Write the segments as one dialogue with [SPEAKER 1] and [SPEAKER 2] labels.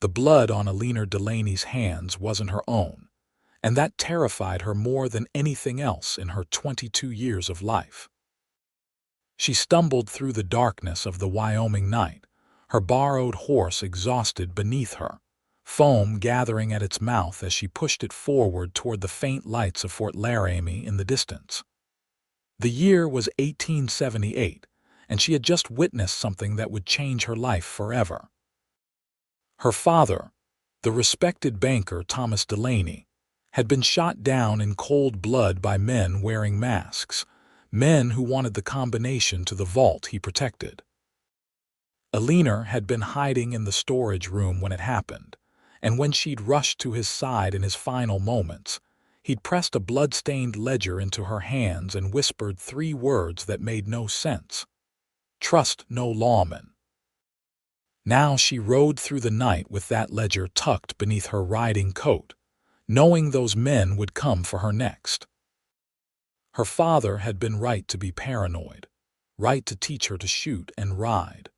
[SPEAKER 1] The blood on Eleanor Delaney's hands wasn't her own, and that terrified her more than anything else in her 22 years of life. She stumbled through the darkness of the Wyoming night, her borrowed horse exhausted beneath her, foam gathering at its mouth as she pushed it forward toward the faint lights of Fort Laramie in the distance. The year was 1878, and she had just witnessed something that would change her life forever. Her father, the respected banker Thomas Delaney, had been shot down in cold blood by men wearing masks, men who wanted the combination to the vault he protected. Eleanor had been hiding in the storage room when it happened, and when she'd rushed to his side in his final moments, he'd pressed a blood-stained ledger into her hands and whispered 3 words that made no sense. Trust no lawman. Now she rode through the night with that ledger tucked beneath her riding coat, knowing those men would come for her next. Her father had been right to be paranoid, right to teach her to shoot and ride,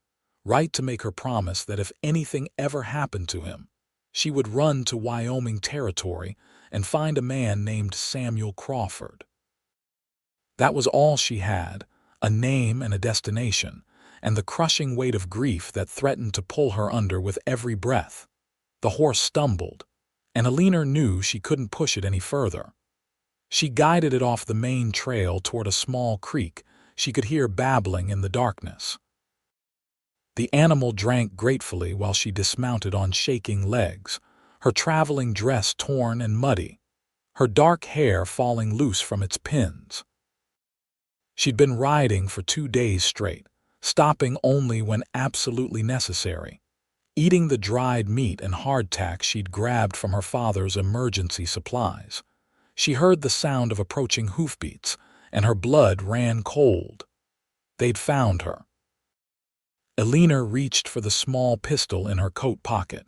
[SPEAKER 1] right to make her promise that if anything ever happened to him, she would run to Wyoming Territory and find a man named Samuel Crawford. That was all she had, a name and a destination, and the crushing weight of grief that threatened to pull her under with every breath. The horse stumbled, and Eleanor knew she couldn't push it any further. She guided it off the main trail toward a small creek she could hear babbling in the darkness. The animal drank gratefully while she dismounted on shaking legs, her traveling dress torn and muddy, her dark hair falling loose from its pins. She'd been riding for 2 days straight, stopping only when absolutely necessary, eating the dried meat and hardtack she'd grabbed from her father's emergency supplies. She heard the sound of approaching hoofbeats, and her blood ran cold. They'd found her. Eleanor reached for the small pistol in her coat pocket,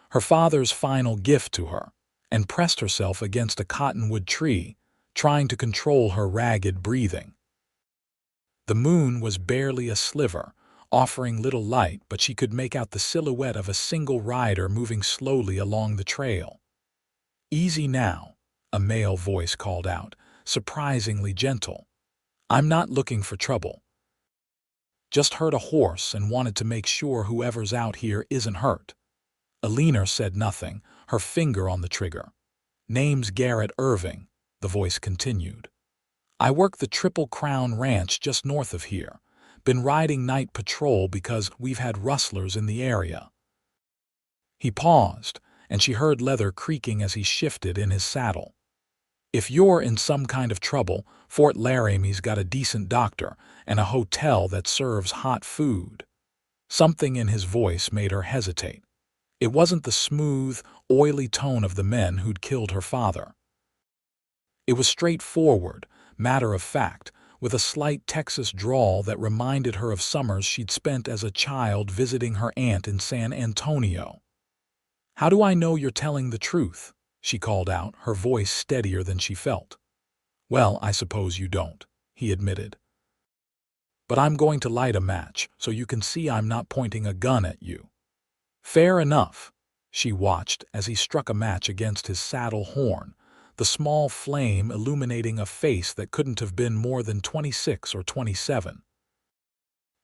[SPEAKER 1] her father's final gift to her, and pressed herself against a cottonwood tree, trying to control her ragged breathing. The moon was barely a sliver, offering little light, but she could make out the silhouette of a single rider moving slowly along the trail. "Easy now," a male voice called out, surprisingly gentle. "I'm not looking for trouble. Just heard a horse and wanted to make sure whoever's out here isn't hurt." Eleanor said nothing, her finger on the trigger. "Name's Garrett Irving," the voice continued. "I work the Triple Crown Ranch just north of here. Been riding night patrol because we've had rustlers in the area." He paused, and she heard leather creaking as he shifted in his saddle. "If you're in some kind of trouble, Fort Laramie's got a decent doctor and a hotel that serves hot food." Something in his voice made her hesitate. It wasn't the smooth, oily tone of the men who'd killed her father. It was straightforward, matter-of-fact, with a slight Texas drawl that reminded her of summers she'd spent as a child visiting her aunt in San Antonio. "How do I know you're telling the truth?" she called out, her voice steadier than she felt. "Well, I suppose you don't," he admitted. "But I'm going to light a match so you can see I'm not pointing a gun at you." "Fair enough." She watched as he struck a match against his saddle horn, the small flame illuminating a face that couldn't have been more than 26 or 27.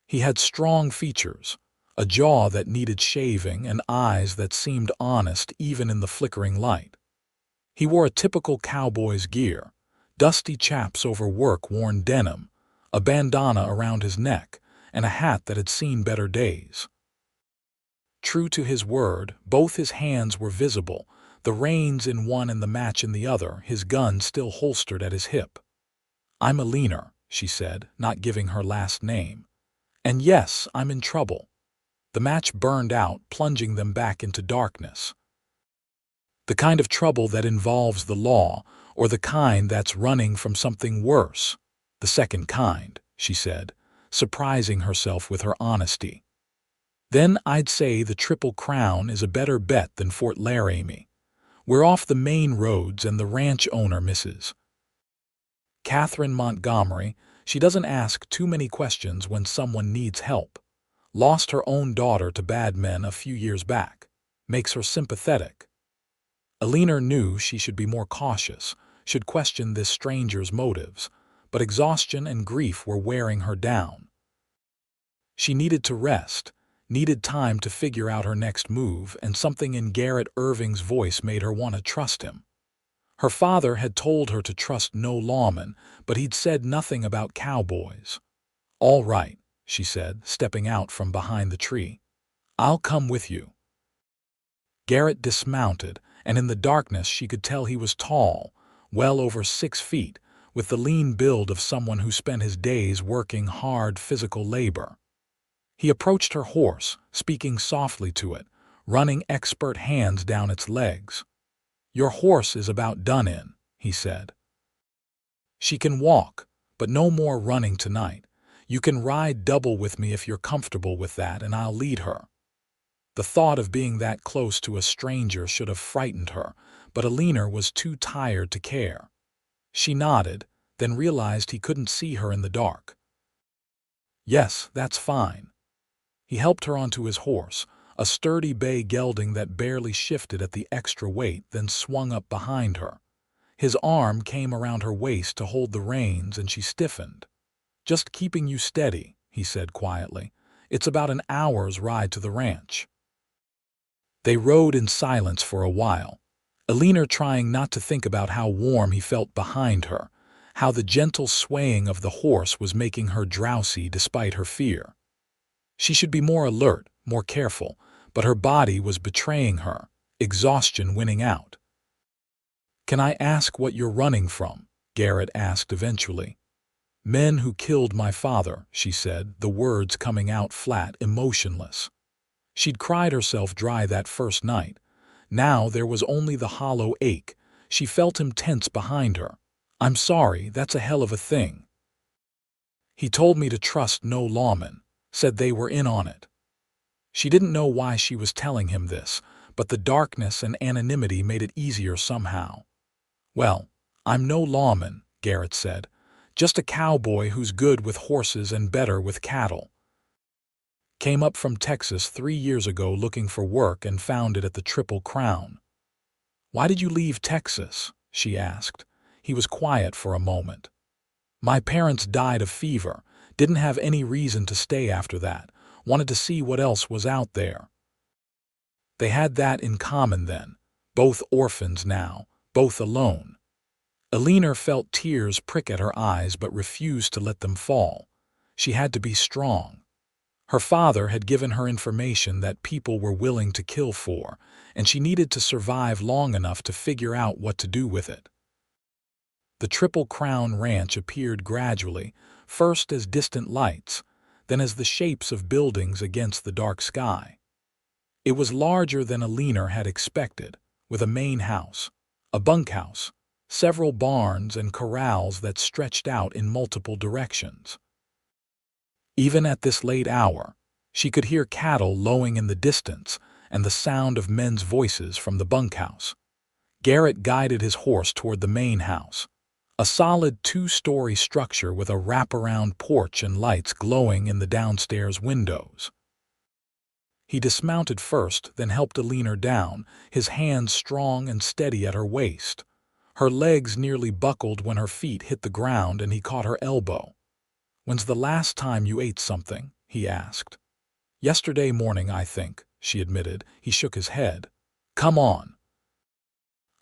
[SPEAKER 1] He had strong features, a jaw that needed shaving and eyes that seemed honest even in the flickering light. He wore a typical cowboy's gear, dusty chaps over work-worn denim, a bandana around his neck, and a hat that had seen better days. True to his word, both his hands were visible, the reins in one and the match in the other, his gun still holstered at his hip. "I'm Eleanor," she said, not giving her last name. "And yes, I'm in trouble." The match burned out, plunging them back into darkness. "The kind of trouble that involves the law, or the kind that's running from something worse." "The second kind," she said, surprising herself with her honesty. "Then I'd say the Triple Crown is a better bet than Fort Laramie. We're off the main roads and the ranch owner, Mrs. Catherine Montgomery, she doesn't ask too many questions when someone needs help. Lost her own daughter to bad men a few years back. makes her sympathetic. Eleanor knew she should be more cautious, should question this stranger's motives, but exhaustion and grief were wearing her down. She needed to rest, needed time to figure out her next move, and something in Garrett Irving's voice made her want to trust him. Her father had told her to trust no lawman, but he'd said nothing about cowboys. "All right," she said, stepping out from behind the tree. "I'll come with you." Garrett dismounted, and in the darkness she could tell he was tall, well over 6 feet, with the lean build of someone who spent his days working hard physical labor. He approached her horse, speaking softly to it, running expert hands down its legs. "Your horse is about done in," he said. "She can walk, but no more running tonight. You can ride double with me if you're comfortable with that, and I'll lead her." The thought of being that close to a stranger should have frightened her, but Eleanor was too tired to care. She nodded, then realized he couldn't see her in the dark. "Yes, that's fine." He helped her onto his horse, a sturdy bay gelding that barely shifted at the extra weight, then swung up behind her. His arm came around her waist to hold the reins, and she stiffened. "Just keeping you steady," he said quietly. "It's about an hour's ride to the ranch." They rode in silence for a while, Eleanor trying not to think about how warm he felt behind her, how the gentle swaying of the horse was making her drowsy despite her fear. She should be more alert, more careful, but her body was betraying her, exhaustion winning out. "Can I ask what you're running from?" Garrett asked eventually. "Men who killed my father," she said, the words coming out flat, emotionless. She'd cried herself dry that first night. Now there was only the hollow ache. She felt him tense behind her. "I'm sorry, that's a hell of a thing. He told me to trust no lawman, said they were in on it." She didn't know why she was telling him this, but the darkness and anonymity made it easier somehow. "Well, I'm no lawman," Garrett said. "Just a cowboy who's good with horses and better with cattle. Came up from Texas 3 years ago looking for work and found it at the Triple Crown." "Why did you leave Texas?" she asked. He was quiet for a moment. "My parents died of fever, didn't have any reason to stay after that, wanted to see what else was out there." They had that in common then, both orphans now, both alone. Eleanor felt tears prick at her eyes but refused to let them fall. She had to be strong. Her father had given her information that people were willing to kill for, and she needed to survive long enough to figure out what to do with it. The Triple Crown Ranch appeared gradually, first as distant lights, then as the shapes of buildings against the dark sky. It was larger than Eleanor had expected, with a main house, a bunkhouse, several barns and corrals that stretched out in multiple directions. Even at this late hour, she could hear cattle lowing in the distance and the sound of men's voices from the bunkhouse. Garrett guided his horse toward the main house, a solid 2-story structure with a wraparound porch and lights glowing in the downstairs windows. He dismounted first, then helped Eleanor down, his hands strong and steady at her waist. Her legs nearly buckled when her feet hit the ground and he caught her elbow. "When's the last time you ate something?" he asked. "Yesterday morning, I think," she admitted. He shook his head. "Come on.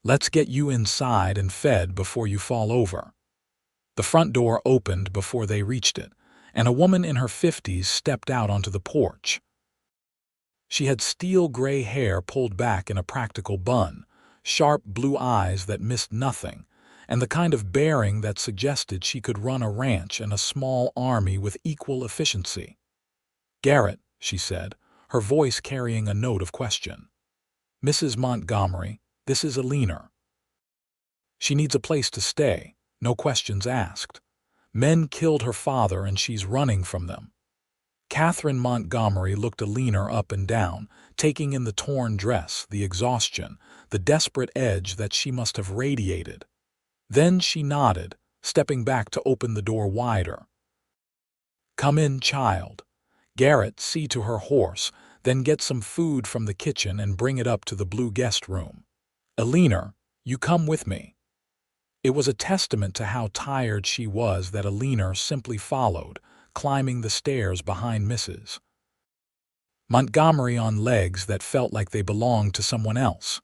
[SPEAKER 1] Let's get you inside and fed before you fall over." The front door opened before they reached it, and a woman in her 50s stepped out onto the porch. She had steel gray hair pulled back in a practical bun, sharp blue eyes that missed nothing, and the kind of bearing that suggested she could run a ranch and a small army with equal efficiency. "Garrett," she said, her voice carrying a note of question. "Mrs. Montgomery, this is Eleanor. She needs a place to stay, no questions asked. Men killed her father and she's running from them." Catherine Montgomery looked Eleanor up and down, taking in the torn dress, the exhaustion, the desperate edge that she must have radiated. Then she nodded, stepping back to open the door wider. "Come in, child." Garrett, see to her horse, Then get some food from the kitchen and bring it up to the blue guest room. Eleanor, you come with me." It was a testament to how tired she was that Eleanor simply followed, climbing the stairs behind Mrs. Montgomery on legs that felt like they belonged to someone else.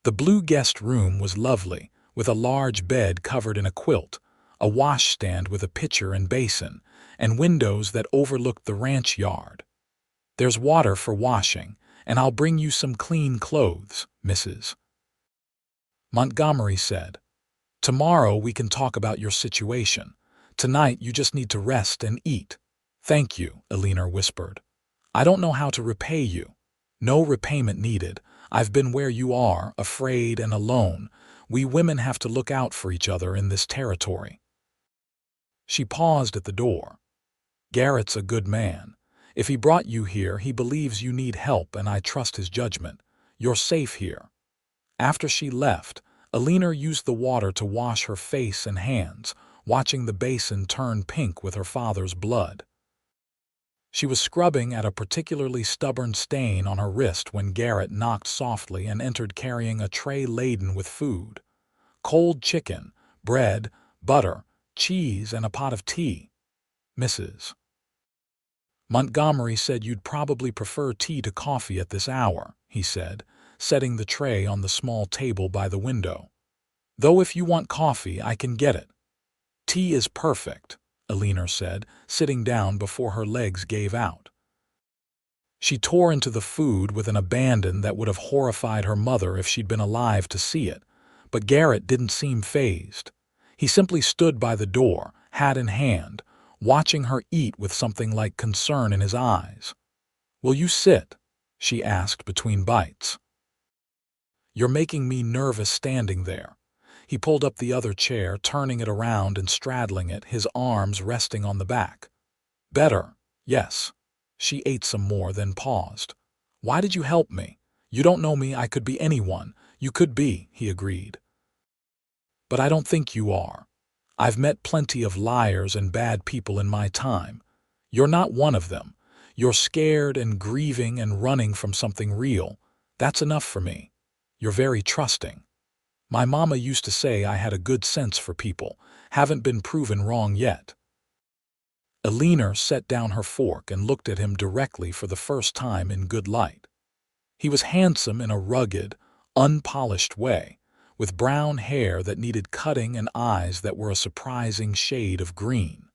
[SPEAKER 1] The blue guest room was lovely, with a large bed covered in a quilt, a washstand with a pitcher and basin, and windows that overlooked the ranch yard. "There's water for washing, and I'll bring you some clean clothes," Mrs. Montgomery said. "Tomorrow we can talk about your situation. Tonight you just need to rest and eat." "Thank you," Eleanor whispered. "I don't know how to repay you." "No repayment needed. I've been where you are, afraid and alone. We women have to look out for each other in this territory." She paused at the door. "Garrett's a good man. If he brought you here, he believes you need help, and I trust his judgment. You're safe here." After she left, Eleanor used the water to wash her face and hands, watching the basin turn pink with her father's blood. She was scrubbing at a particularly stubborn stain on her wrist when Garrett knocked softly and entered carrying a tray laden with food. Cold chicken, bread, butter, cheese, and a pot of tea. "Mrs. Montgomery said you'd probably prefer tea to coffee at this hour," he said, setting the tray on the small table by the window. "Though if you want coffee, I can get it." "Tea is perfect," Eleanor said, sitting down before her legs gave out. She tore into the food with an abandon that would have horrified her mother if she'd been alive to see it, but Garrett didn't seem fazed. He simply stood by the door, hat in hand, watching her eat with something like concern in his eyes. "Will you sit?" she asked between bites. "You're making me nervous standing there." He pulled up the other chair, turning it around and straddling it, his arms resting on the back. "Better, yes." She ate some more, then paused. "Why did you help me? You don't know me, I could be anyone. You could be," he agreed. "But I don't think you are. I've met plenty of liars and bad people in my time. You're not one of them. You're scared and grieving and running from something real. That's enough for me. You're very trusting. My mama used to say I had a good sense for people. Haven't been proven wrong yet." Eleanor set down her fork and looked at him directly for the first time in good light. He was handsome in a rugged, unpolished way, with brown hair that needed cutting and eyes that were a surprising shade of green.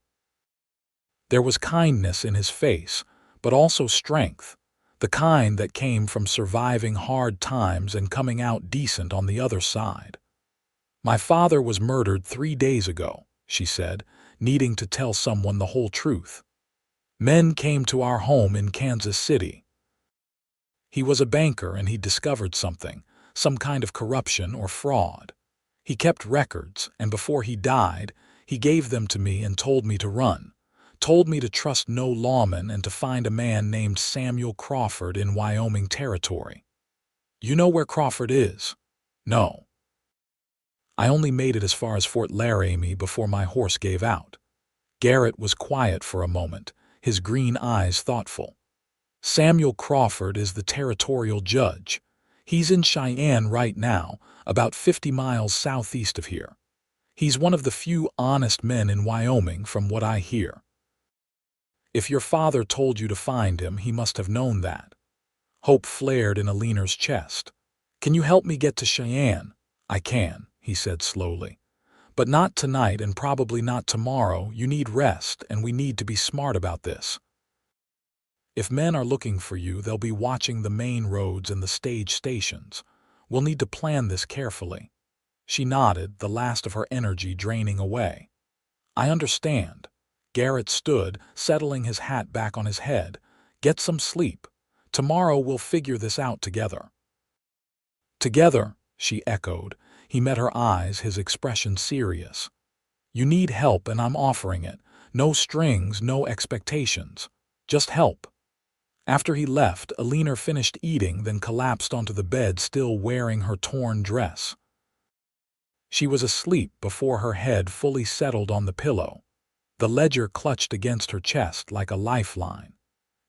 [SPEAKER 1] There was kindness in his face, but also strength, the kind that came from surviving hard times and coming out decent on the other side. "My father was murdered 3 days ago," she said, needing to tell someone the whole truth. "Men came to our home in Kansas City. He was a banker and he discovered something, some kind of corruption or fraud. He kept records, and before he died, he gave them to me and told me to run. Told me to trust no lawman and to find a man named Samuel Crawford in Wyoming Territory. You know where Crawford is?" "No. I only made it as far as Fort Laramie before my horse gave out." Garrett was quiet for a moment, his green eyes thoughtful. "Samuel Crawford is the territorial judge. He's in Cheyenne right now, about 50 miles southeast of here. He's one of the few honest men in Wyoming, from what I hear. If your father told you to find him, he must have known that." Hope flared in Eleanor's chest. "Can you help me get to Cheyenne?" "I can," he said slowly. "But not tonight and probably not tomorrow. You need rest, and we need to be smart about this. If men are looking for you, they'll be watching the main roads and the stage stations. We'll need to plan this carefully." She nodded, the last of her energy draining away. "I understand." Garrett stood, settling his hat back on his head. "Get some sleep. Tomorrow we'll figure this out together." "Together," she echoed. He met her eyes, his expression serious. "You need help and I'm offering it. No strings, no expectations. Just help." After he left, Eleanor finished eating, then collapsed onto the bed, still wearing her torn dress. She was asleep before her head fully settled on the pillow. The ledger clutched against her chest like a lifeline.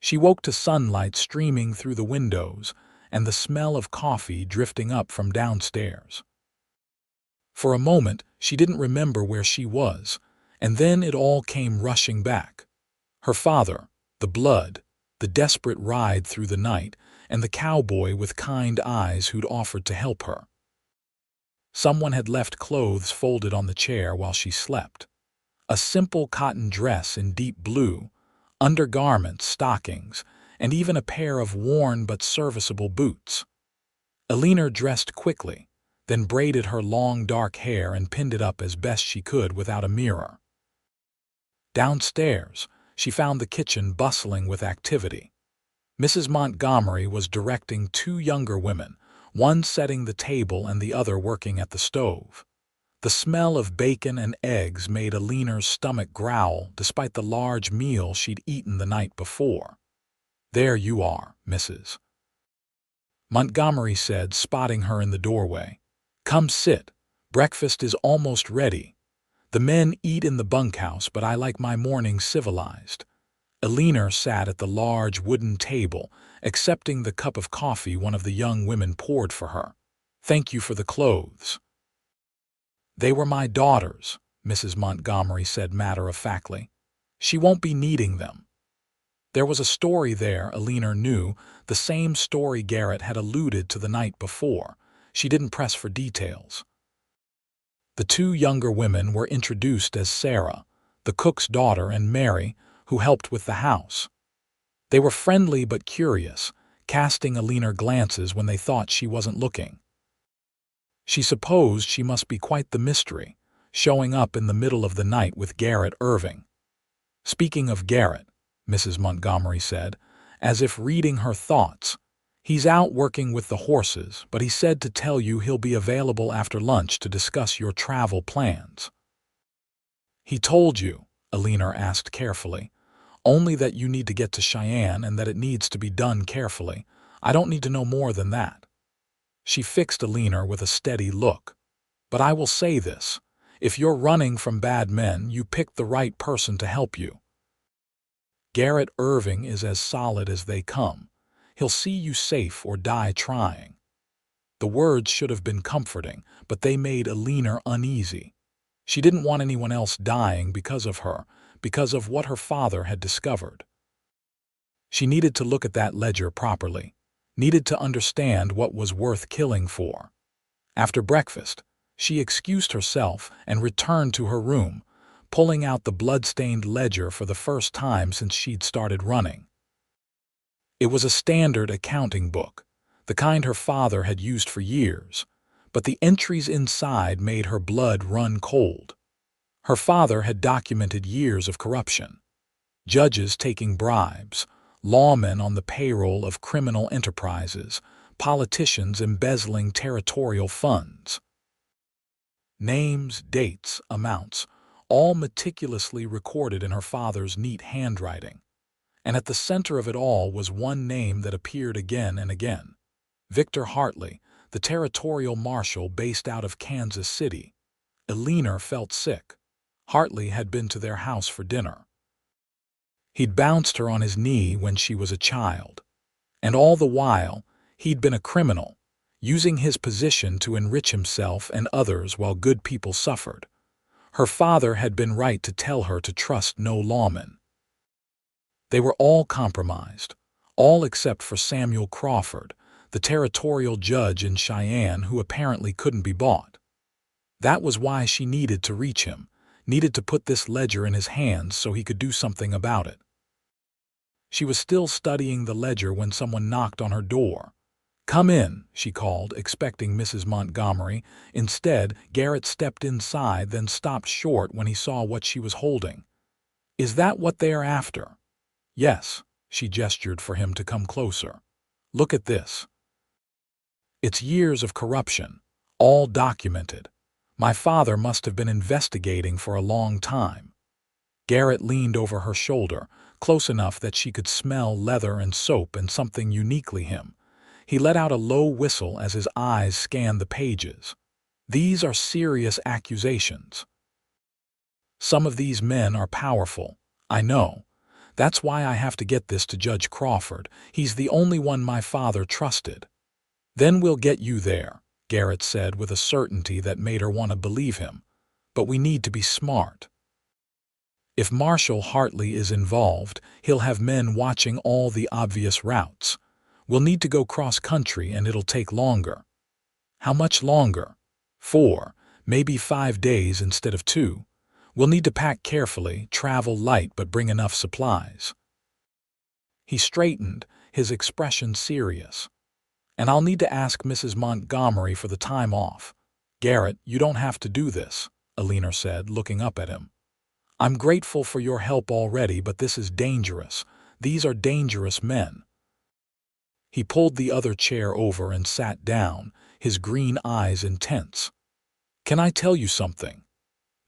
[SPEAKER 1] She woke to sunlight streaming through the windows and the smell of coffee drifting up from downstairs. For a moment, she didn't remember where she was, and then it all came rushing back. Her father, the blood, the desperate ride through the night, and the cowboy with kind eyes who'd offered to help her. Someone had left clothes folded on the chair while she slept. A simple cotton dress in deep blue, undergarments, stockings, and even a pair of worn but serviceable boots. Eleanor dressed quickly, then braided her long dark hair and pinned it up as best she could without a mirror. Downstairs, she found the kitchen bustling with activity. Mrs. Montgomery was directing two younger women, one setting the table and the other working at the stove. The smell of bacon and eggs made Eleanor's stomach growl despite the large meal she'd eaten the night before. "There you are, Mrs. Montgomery said, spotting her in the doorway. "Come sit. Breakfast is almost ready. The men eat in the bunkhouse, but I like my mornings civilized." Eleanor sat at the large wooden table, accepting the cup of coffee one of the young women poured for her. "Thank you for the clothes." "They were my daughter's," Mrs. Montgomery said matter-of-factly. "She won't be needing them." There was a story there, Eleanor knew, the same story Garrett had alluded to the night before. She didn't press for details. The two younger women were introduced as Sarah, the cook's daughter, and Mary, who helped with the house. They were friendly but curious, casting Eleanor glances when they thought she wasn't looking. She supposed she must be quite the mystery, showing up in the middle of the night with Garrett Irving. "Speaking of Garrett," Mrs. Montgomery said, as if reading her thoughts, "he's out working with the horses, but he said to tell you he'll be available after lunch to discuss your travel plans." "He told you," Eleanor asked carefully, "only that you need to get to Cheyenne and that it needs to be done carefully. I don't need to know more than that." She fixed Eleanor with a steady look. "But I will say this. If you're running from bad men, you picked the right person to help you. Garrett Irving is as solid as they come. He'll see you safe or die trying." The words should have been comforting, but they made Eleanor uneasy. She didn't want anyone else dying because of her, because of what her father had discovered. She needed to look at that ledger properly, needed to understand what was worth killing for. After breakfast, she excused herself and returned to her room, pulling out the blood-stained ledger for the first time since she'd started running. It was a standard accounting book, the kind her father had used for years, but the entries inside made her blood run cold. Her father had documented years of corruption. Judges taking bribes, lawmen on the payroll of criminal enterprises, politicians embezzling territorial funds. Names, dates, amounts, all meticulously recorded in her father's neat handwriting. And at the center of it all was one name that appeared again and again: Victor Hartley, the territorial marshal based out of Kansas City. Eleanor felt sick. Hartley had been to their house for dinner. He'd bounced her on his knee when she was a child. And all the while, he'd been a criminal, using his position to enrich himself and others while good people suffered. Her father had been right to tell her to trust no lawman. They were all compromised, all except for Samuel Crawford, the territorial judge in Cheyenne who apparently couldn't be bought. That was why she needed to reach him, needed to put this ledger in his hands so he could do something about it. She was still studying the ledger when someone knocked on her door. "Come in," she called, expecting Mrs. Montgomery. Instead, Garrett stepped inside, then stopped short when he saw what she was holding. "Is that what they are after?" "Yes," she gestured for him to come closer. "Look at this. It's years of corruption, all documented. My father must have been investigating for a long time." Garrett leaned over her shoulder, close enough that she could smell leather and soap and something uniquely him. He let out a low whistle as his eyes scanned the pages. "These are serious accusations. Some of these men are powerful, I know. That's why I have to get this to Judge Crawford. He's the only one my father trusted." "Then we'll get you there," Garrett said with a certainty that made her want to believe him. "But we need to be smart. If Marshal Hartley is involved, he'll have men watching all the obvious routes. We'll need to go cross-country and it'll take longer." "How much longer?" 4, maybe 5 days instead of 2. We'll need to pack carefully, travel light but bring enough supplies." He straightened, his expression serious. "And I'll need to ask Mrs. Montgomery for the time off." "Garrett, you don't have to do this," Eleanor said, looking up at him. "I'm grateful for your help already, but this is dangerous. These are dangerous men." He pulled the other chair over and sat down, his green eyes intense. "Can I tell you something?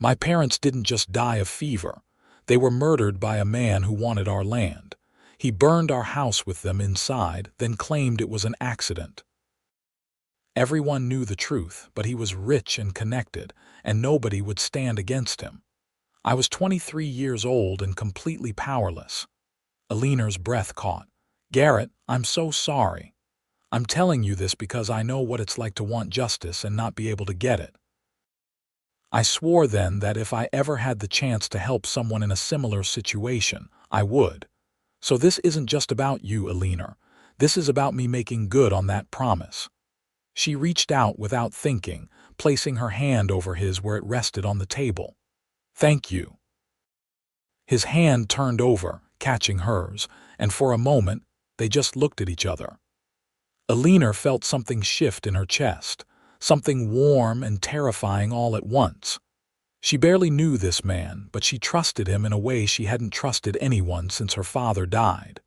[SPEAKER 1] My parents didn't just die of fever. They were murdered by a man who wanted our land. He burned our house with them inside, then claimed it was an accident. Everyone knew the truth, but he was rich and connected, and nobody would stand against him. I was 23 years old and completely powerless." Eleanor's breath caught. "Garrett, I'm so sorry. I'm telling you this because I know what it's like to want justice and not be able to get it. I swore then that if I ever had the chance to help someone in a similar situation, I would. So this isn't just about you, Eleanor. This is about me making good on that promise." She reached out without thinking, placing her hand over his where it rested on the table. "Thank you." His hand turned over, catching hers, and for a moment, they just looked at each other. Eleanor felt something shift in her chest, something warm and terrifying all at once. She barely knew this man, but she trusted him in a way she hadn't trusted anyone since her father died.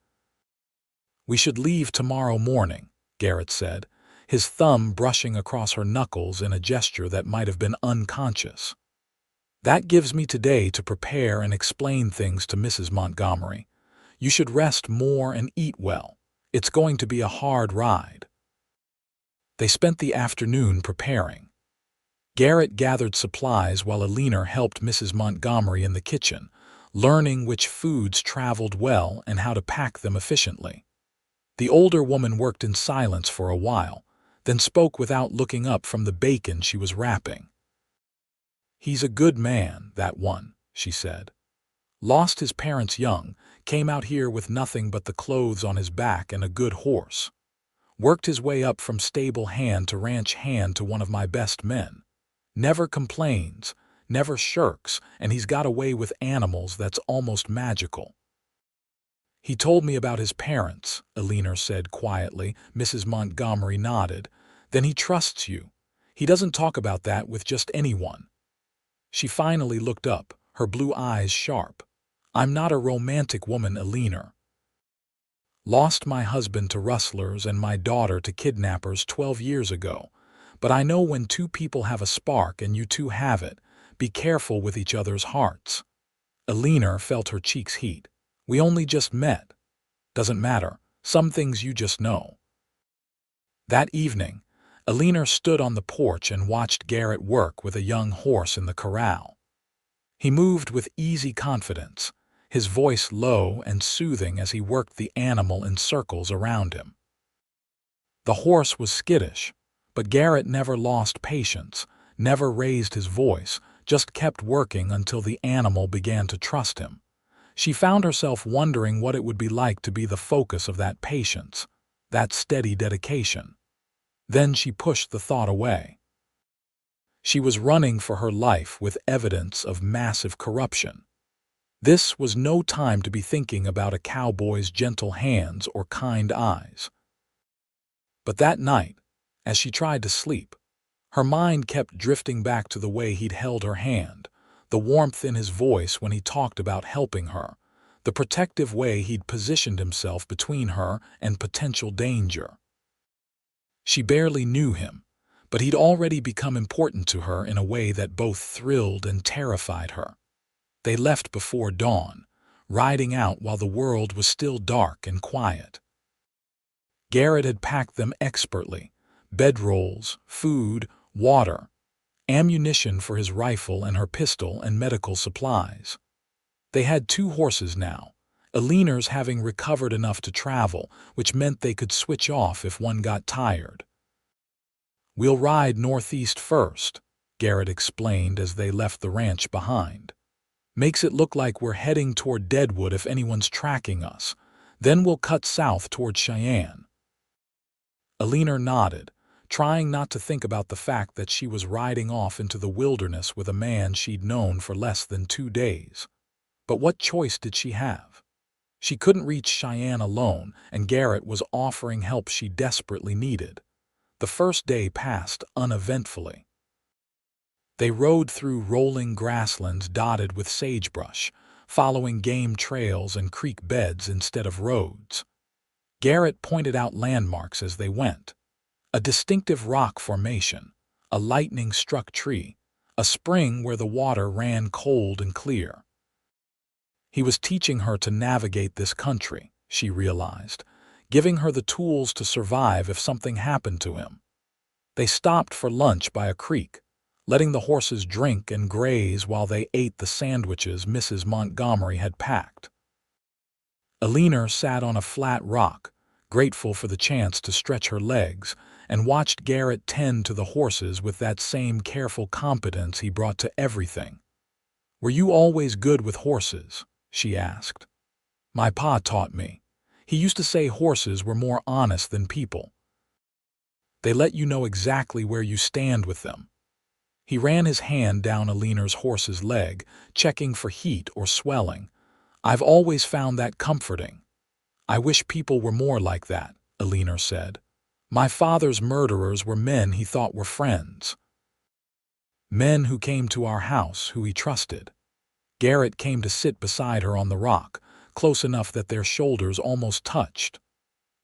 [SPEAKER 1] "We should leave tomorrow morning," Garrett said, his thumb brushing across her knuckles in a gesture that might have been unconscious. "That gives me today to prepare and explain things to Mrs. Montgomery. You should rest more and eat well. It's going to be a hard ride." They spent the afternoon preparing. Garrett gathered supplies while Eleanor helped Mrs. Montgomery in the kitchen, learning which foods traveled well and how to pack them efficiently. The older woman worked in silence for a while, then spoke without looking up from the bacon she was wrapping. "He's a good man, that one," she said. "Lost his parents young, came out here with nothing but the clothes on his back and a good horse. Worked his way up from stable hand to ranch hand to one of my best men. Never complains, never shirks, and he's got a way with animals that's almost magical." "He told me about his parents," Eleanor said quietly. Mrs. Montgomery nodded. "Then he trusts you. He doesn't talk about that with just anyone." She finally looked up, her blue eyes sharp. "I'm not a romantic woman, Eleanor. Lost my husband to rustlers and my daughter to kidnappers 12 years ago. But I know when two people have a spark and you two have it, be careful with each other's hearts." Eleanor felt her cheeks heat. "We only just met." "Doesn't matter. Some things you just know." That evening, Eleanor stood on the porch and watched Garrett work with a young horse in the corral. He moved with easy confidence, his voice low and soothing as he worked the animal in circles around him. The horse was skittish, but Garrett never lost patience, never raised his voice, just kept working until the animal began to trust him. She found herself wondering what it would be like to be the focus of that patience, that steady dedication. Then she pushed the thought away. She was running for her life with evidence of massive corruption. This was no time to be thinking about a cowboy's gentle hands or kind eyes. But that night, as she tried to sleep, her mind kept drifting back to the way he'd held her hand, the warmth in his voice when he talked about helping her, the protective way he'd positioned himself between her and potential danger. She barely knew him, but he'd already become important to her in a way that both thrilled and terrified her. They left before dawn, riding out while the world was still dark and quiet. Garrett had packed them expertly: bedrolls, food, water, ammunition for his rifle and her pistol, and medical supplies. They had 2 horses now, Eleanor's having recovered enough to travel, which meant they could switch off if one got tired. "We'll ride northeast first," Garrett explained as they left the ranch behind. "Makes it look like we're heading toward Deadwood if anyone's tracking us. Then we'll cut south toward Cheyenne." Eleanor nodded, trying not to think about the fact that she was riding off into the wilderness with a man she'd known for less than 2 days. But what choice did she have? She couldn't reach Cheyenne alone, and Garrett was offering help she desperately needed. The first day passed uneventfully. They rode through rolling grasslands dotted with sagebrush, following game trails and creek beds instead of roads. Garrett pointed out landmarks as they went. A distinctive rock formation, a lightning-struck tree, a spring where the water ran cold and clear. He was teaching her to navigate this country, she realized, giving her the tools to survive if something happened to him. They stopped for lunch by a creek, letting the horses drink and graze while they ate the sandwiches Mrs. Montgomery had packed. Eleanor sat on a flat rock, grateful for the chance to stretch her legs, and watched Garrett tend to the horses with that same careful competence he brought to everything. "Were you always good with horses?" she asked. "My pa taught me. He used to say horses were more honest than people. They let you know exactly where you stand with them." He ran his hand down Eleanor's horse's leg, checking for heat or swelling. "I've always found that comforting." "I wish people were more like that," Eleanor said. "My father's murderers were men he thought were friends. Men who came to our house, who he trusted." Garrett came to sit beside her on the rock, close enough that their shoulders almost touched.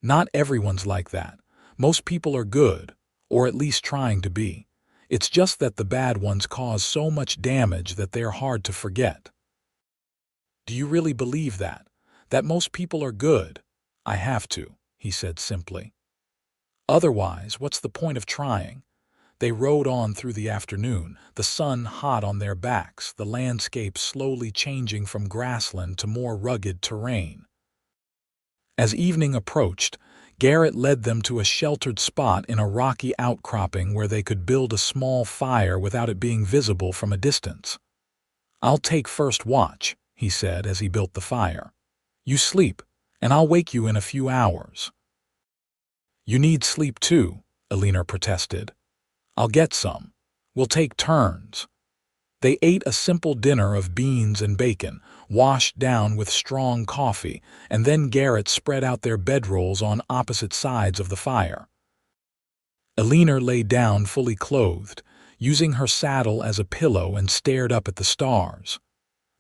[SPEAKER 1] "Not everyone's like that. Most people are good, or at least trying to be. It's just that the bad ones cause so much damage that they're hard to forget." "Do you really believe that? That most people are good?" "I have to," he said simply. "Otherwise, what's the point of trying?" They rode on through the afternoon, the sun hot on their backs, the landscape slowly changing from grassland to more rugged terrain. As evening approached, Garrett led them to a sheltered spot in a rocky outcropping where they could build a small fire without it being visible from a distance. "I'll take first watch," he said as he built the fire. "You sleep, and I'll wake you in a few hours." "You need sleep too," Eleanor protested. "I'll get some. We'll take turns." They ate a simple dinner of beans and bacon, washed down with strong coffee, and then Garrett spread out their bedrolls on opposite sides of the fire. Eleanor lay down fully clothed, using her saddle as a pillow, and stared up at the stars.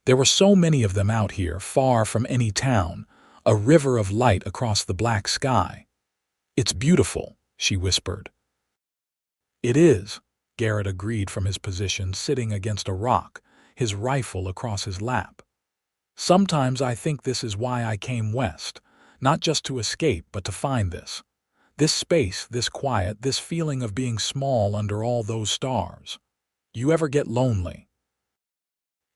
[SPEAKER 1] There were so many of them out here, far from any town, a river of light across the black sky. "It's beautiful," she whispered. "It is," Garrett agreed from his position, sitting against a rock, his rifle across his lap. "Sometimes I think this is why I came west, not just to escape, but to find this. This space, this quiet, this feeling of being small under all those stars. You ever get lonely?"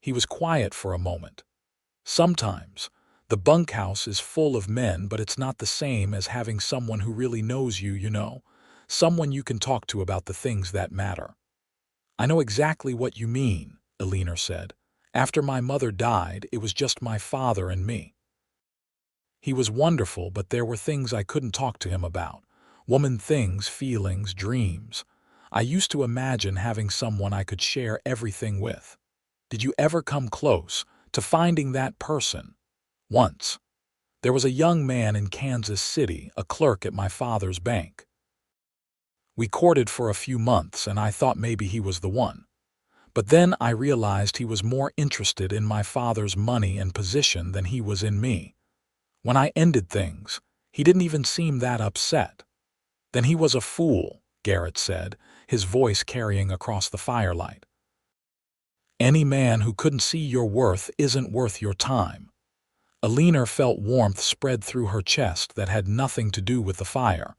[SPEAKER 1] He was quiet for a moment. "Sometimes. The bunkhouse is full of men, but it's not the same as having someone who really knows you, you know. Someone you can talk to about the things that matter." "I know exactly what you mean," Eleanor said. "After my mother died, it was just my father and me. He was wonderful, but there were things I couldn't talk to him about. Woman things, feelings, dreams. I used to imagine having someone I could share everything with. Did you ever come close to finding that person?" "Once. There was a young man in Kansas City, a clerk at my father's bank. We courted for a few months, and I thought maybe he was the one. But then I realized he was more interested in my father's money and position than he was in me. When I ended things, he didn't even seem that upset." "Then he was a fool," Garrett said, his voice carrying across the firelight. "Any man who couldn't see your worth isn't worth your time." Eleanor felt warmth spread through her chest that had nothing to do with the fire.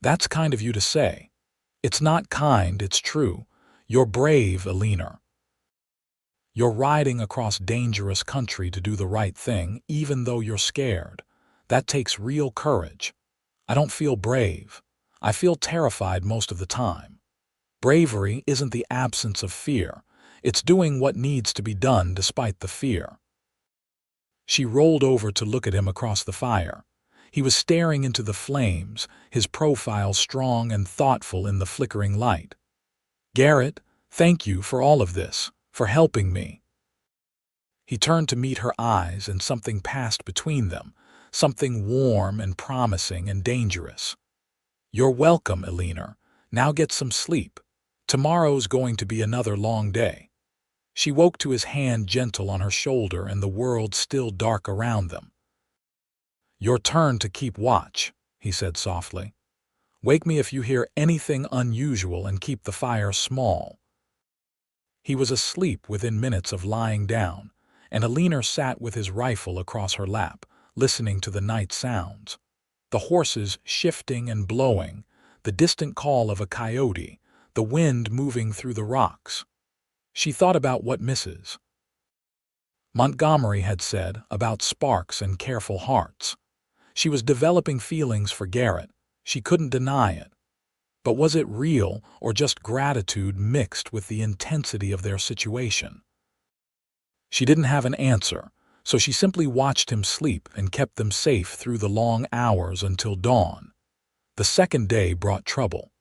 [SPEAKER 1] "That's kind of you to say." "It's not kind, it's true. You're brave, Eleanor." You're riding across dangerous country to do the right thing, even though you're scared. That takes real courage. I don't feel brave. I feel terrified most of the time. Bravery isn't the absence of fear. It's doing what needs to be done despite the fear. She rolled over to look at him across the fire. He was staring into the flames, his profile strong and thoughtful in the flickering light. "Garrett, thank you for all of this, for helping me." He turned to meet her eyes, and something passed between them, something warm and promising and dangerous. "You're welcome, Eleanor. Now get some sleep. Tomorrow's going to be another long day." She woke to his hand gentle on her shoulder and the world still dark around them. "Your turn to keep watch," he said softly. "Wake me if you hear anything unusual and keep the fire small." He was asleep within minutes of lying down, and Eleanor sat with his rifle across her lap, listening to the night sounds. The horses shifting and blowing, the distant call of a coyote, the wind moving through the rocks. She thought about what Mrs. Montgomery had said about sparks and careful hearts. She was developing feelings for Garrett. She couldn't deny it. But was it real or just gratitude mixed with the intensity of their situation? She didn't have an answer, so she simply watched him sleep and kept them safe through the long hours until dawn. The second day brought trouble.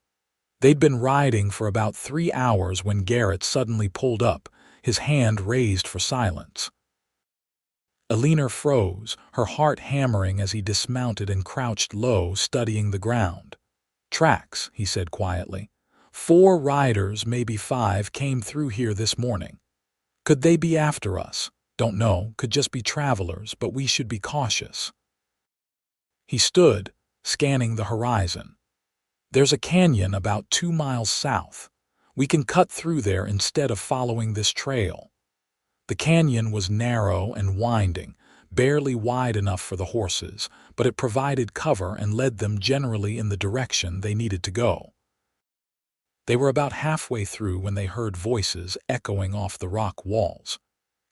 [SPEAKER 1] They'd been riding for about 3 hours when Garrett suddenly pulled up, his hand raised for silence. Eleanor froze, her heart hammering as he dismounted and crouched low, studying the ground. "Tracks," he said quietly. "4 riders, maybe 5, came through here this morning. Could they be after us? Don't know, could just be travelers, but we should be cautious." He stood, scanning the horizon. "There's a canyon about 2 miles south. We can cut through there instead of following this trail." The canyon was narrow and winding, barely wide enough for the horses, but it provided cover and led them generally in the direction they needed to go. They were about halfway through when they heard voices echoing off the rock walls.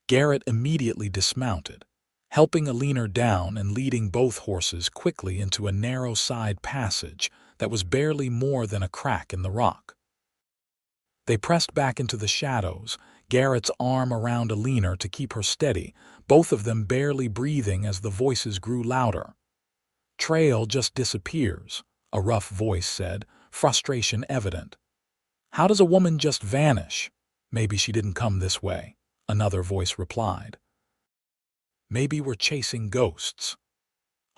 [SPEAKER 1] Garrett immediately dismounted, helping Eleanor down and leading both horses quickly into a narrow side passage that was barely more than a crack in the rock. They pressed back into the shadows, Garrett's arm around Eleanor to keep her steady, both of them barely breathing as the voices grew louder. "Trail just disappears," a rough voice said, frustration evident. "How does a woman just vanish?" "Maybe she didn't come this way," another voice replied. "Maybe we're chasing ghosts.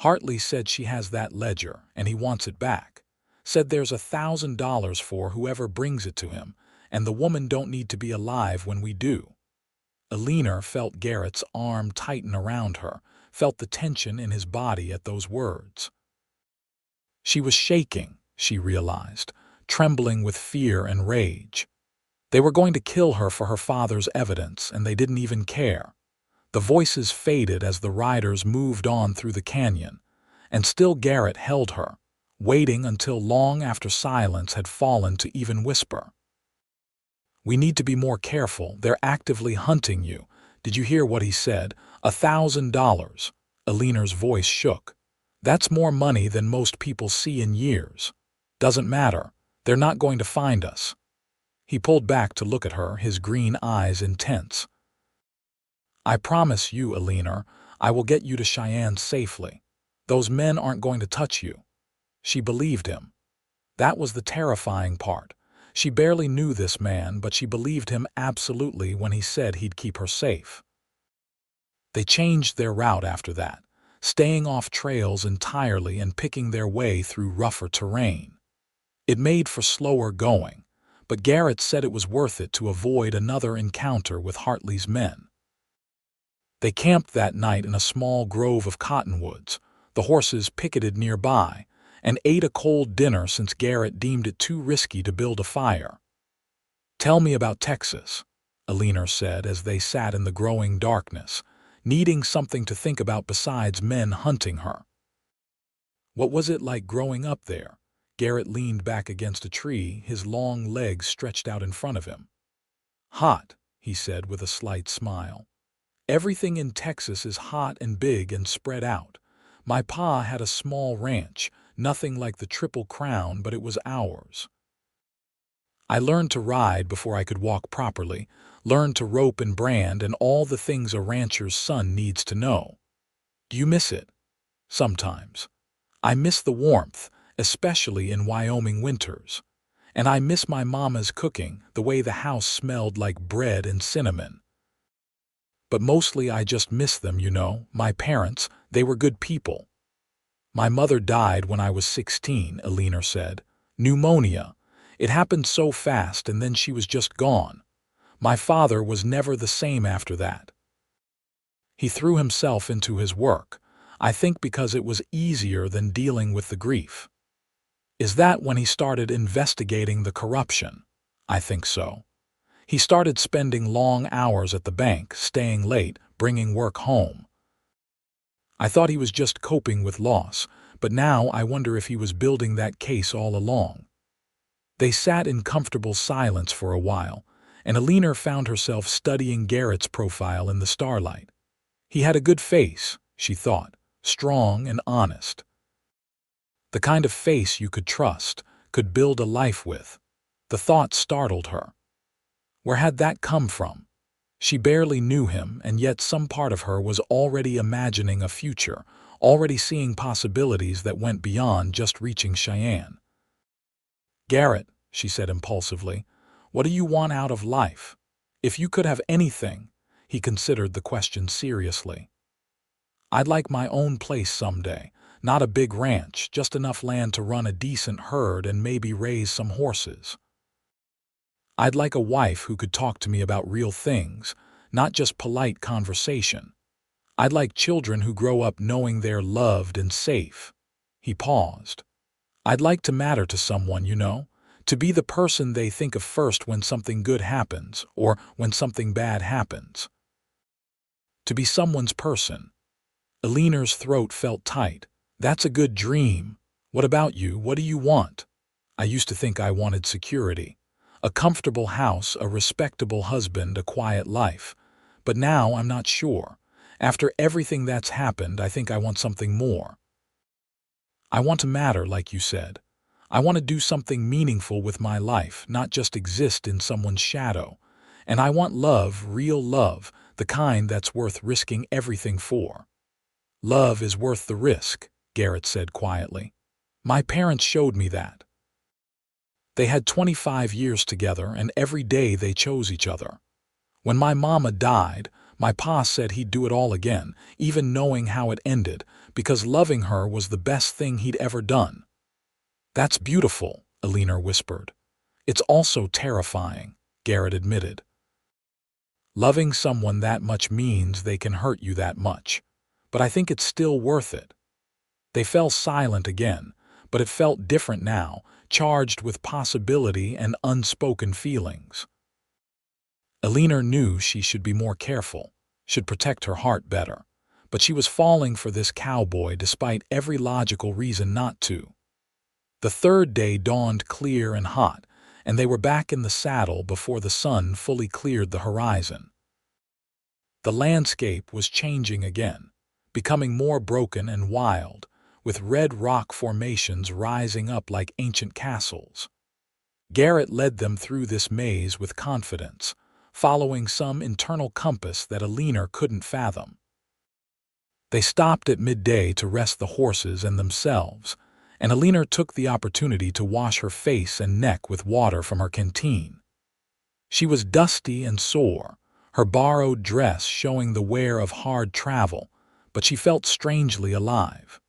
[SPEAKER 1] Hartley said she has that ledger, and he wants it back. Said there's $1,000 for whoever brings it to him, and the woman don't need to be alive when we do." Eleanor felt Garrett's arm tighten around her, felt the tension in his body at those words. She was shaking, she realized, trembling with fear and rage. They were going to kill her for her father's evidence, and they didn't even care. The voices faded as the riders moved on through the canyon, and still Garrett held her, waiting until long after silence had fallen to even whisper. "We need to be more careful. They're actively hunting you. Did you hear what he said? $1,000. Eleanor's voice shook. "That's more money than most people see in years. Doesn't matter. They're not going to find us." He pulled back to look at her, his green eyes intense. "I promise you, Eleanor, I will get you to Cheyenne safely. Those men aren't going to touch you." She believed him. That was the terrifying part. She barely knew this man, but she believed him absolutely when he said he'd keep her safe. They changed their route after that, staying off trails entirely and picking their way through rougher terrain. It made for slower going, but Garrett said it was worth it to avoid another encounter with Hartley's men. They camped that night in a small grove of cottonwoods, the horses picketed nearby, and ate a cold dinner since Garrett deemed it too risky to build a fire. "Tell me about Texas," Eleanor said as they sat in the growing darkness, needing something to think about besides men hunting her. "What was it like growing up there?" Garrett leaned back against a tree, his long legs stretched out in front of him. "Hot," he said with a slight smile. "Everything in Texas is hot and big and spread out. My pa had a small ranch, nothing like the Triple Crown, but it was ours. I learned to ride before I could walk properly, learned to rope and brand and all the things a rancher's son needs to know. Do you miss it?" "Sometimes. I miss the warmth, especially in Wyoming winters. And I miss my mama's cooking, the way the house smelled like bread and cinnamon. But mostly I just miss them, you know, my parents. They were good people." "My mother died when I was 16, Eleanor said. "Pneumonia. It happened so fast and then she was just gone. My father was never the same after that. He threw himself into his work, I think because it was easier than dealing with the grief." "Is that when he started investigating the corruption?" "I think so. He started spending long hours at the bank, staying late, bringing work home. I thought he was just coping with loss, but now I wonder if he was building that case all along." They sat in comfortable silence for a while, and Eleanor found herself studying Garrett's profile in the starlight. He had a good face, she thought, strong and honest. The kind of face you could trust, could build a life with. The thought startled her. Where had that come from? She barely knew him, and yet some part of her was already imagining a future, already seeing possibilities that went beyond just reaching Cheyenne. "Garrett," she said impulsively, "what do you want out of life? If you could have anything," he considered the question seriously. "I'd like my own place someday, not a big ranch, just enough land to run a decent herd and maybe raise some horses. I'd like a wife who could talk to me about real things, not just polite conversation. I'd like children who grow up knowing they're loved and safe." He paused. "I'd like to matter to someone, you know, to be the person they think of first when something good happens or when something bad happens. To be someone's person." Eleanor's throat felt tight. "That's a good dream. What about you? What do you want?" "I used to think I wanted security. A comfortable house, a respectable husband, a quiet life. But now I'm not sure. After everything that's happened, I think I want something more. I want to matter, like you said. I want to do something meaningful with my life, not just exist in someone's shadow. And I want love, real love, the kind that's worth risking everything for." "Love is worth the risk," Garrett said quietly. "My parents showed me that. They had 25 years together, and every day they chose each other. When my mama died, my pa said he'd do it all again, even knowing how it ended, because loving her was the best thing he'd ever done." "That's beautiful," Eleanor whispered. "It's also terrifying," Garrett admitted. "Loving someone that much means they can hurt you that much. But I think it's still worth it." They fell silent again, but it felt different now, charged with possibility and unspoken feelings. Eleanor knew she should be more careful, should protect her heart better, but she was falling for this cowboy despite every logical reason not to. The third day dawned clear and hot, and they were back in the saddle before the sun fully cleared the horizon. The landscape was changing again, becoming more broken and wild, with red rock formations rising up like ancient castles. Garrett led them through this maze with confidence, following some internal compass that Eleanor couldn't fathom. They stopped at midday to rest the horses and themselves, and Eleanor took the opportunity to wash her face and neck with water from her canteen. She was dusty and sore, her borrowed dress showing the wear of hard travel, but she felt strangely alive.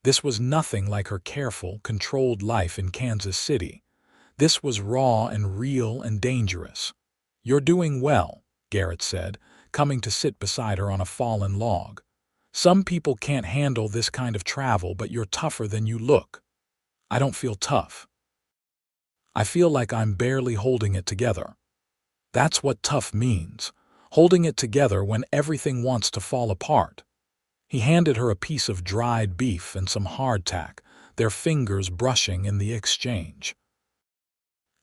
[SPEAKER 1] This was nothing like her careful, controlled life in Kansas City. This was raw and real and dangerous. "You're doing well," Garrett said, coming to sit beside her on a fallen log. "Some people can't handle this kind of travel, but you're tougher than you look." "I don't feel tough. I feel like I'm barely holding it together." "That's what tough means, holding it together when everything wants to fall apart." He handed her a piece of dried beef and some hardtack, their fingers brushing in the exchange.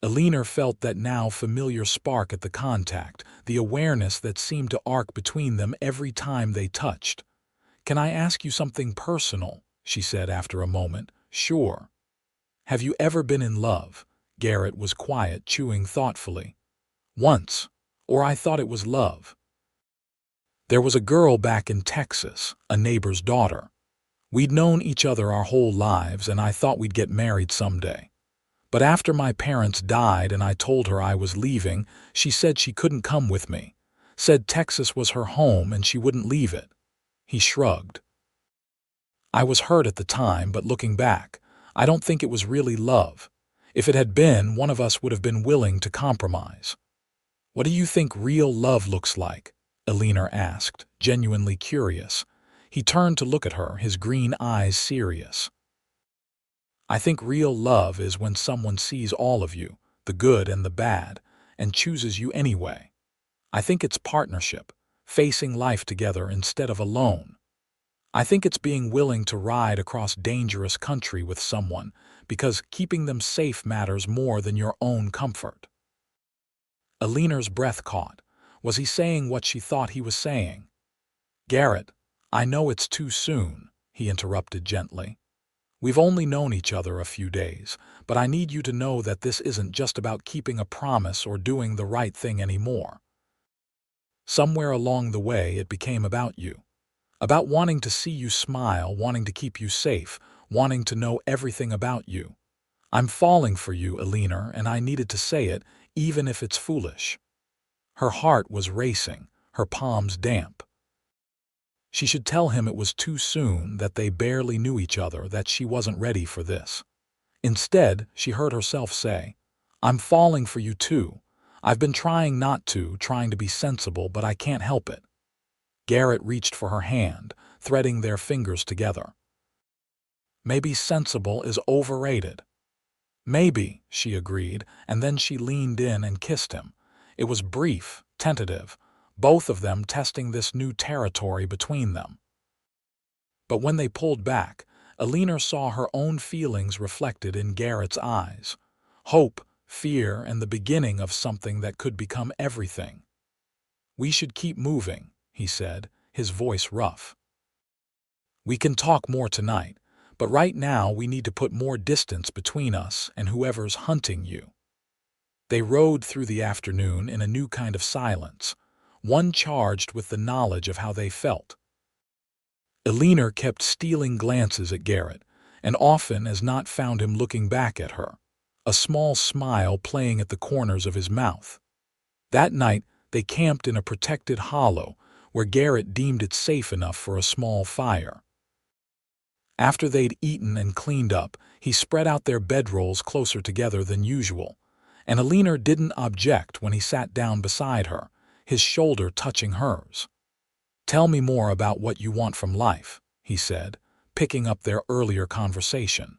[SPEAKER 1] Eleanor felt that now familiar spark at the contact, the awareness that seemed to arc between them every time they touched. "Can I ask you something personal?" she said after a moment. "Sure." "Have you ever been in love?" Garrett was quiet, chewing thoughtfully. "Once. Or I thought it was love. There was a girl back in Texas, a neighbor's daughter. We'd known each other our whole lives, and I thought we'd get married someday. But after my parents died and I told her I was leaving, she said she couldn't come with me. Said Texas was her home and she wouldn't leave it." He shrugged. "I was hurt at the time, but looking back, I don't think it was really love. If it had been, one of us would have been willing to compromise." "What do you think real love looks like?" Eleanor asked, genuinely curious. He turned to look at her, his green eyes serious. "I think real love is when someone sees all of you, the good and the bad, and chooses you anyway. I think it's partnership, facing life together instead of alone. I think it's being willing to ride across dangerous country with someone because keeping them safe matters more than your own comfort." Eleanor's breath caught. Was he saying what she thought he was saying? "Garrett, I know it's too soon," he interrupted gently. "We've only known each other a few days, but I need you to know that this isn't just about keeping a promise or doing the right thing anymore. Somewhere along the way it became about you. About wanting to see you smile, wanting to keep you safe, wanting to know everything about you. I'm falling for you, Eleanor, and I needed to say it, even if it's foolish." Her heart was racing, her palms damp. She should tell him it was too soon, that they barely knew each other, that she wasn't ready for this. Instead, she heard herself say, "I'm falling for you too. I've been trying not to, trying to be sensible, but I can't help it." Garrett reached for her hand, threading their fingers together. "Maybe sensible is overrated." "Maybe," she agreed, and then she leaned in and kissed him. It was brief, tentative, both of them testing this new territory between them. But when they pulled back, Eleanor saw her own feelings reflected in Garrett's eyes. Hope, fear, and the beginning of something that could become everything. "We should keep moving," he said, his voice rough. "We can talk more tonight, but right now we need to put more distance between us and whoever's hunting you." They rode through the afternoon in a new kind of silence, one charged with the knowledge of how they felt. Eleanor kept stealing glances at Garrett, and often as not found him looking back at her, a small smile playing at the corners of his mouth. That night, they camped in a protected hollow where Garrett deemed it safe enough for a small fire. After they'd eaten and cleaned up, he spread out their bedrolls closer together than usual, and Eleanor didn't object when he sat down beside her, his shoulder touching hers. "Tell me more about what you want from life," he said, picking up their earlier conversation.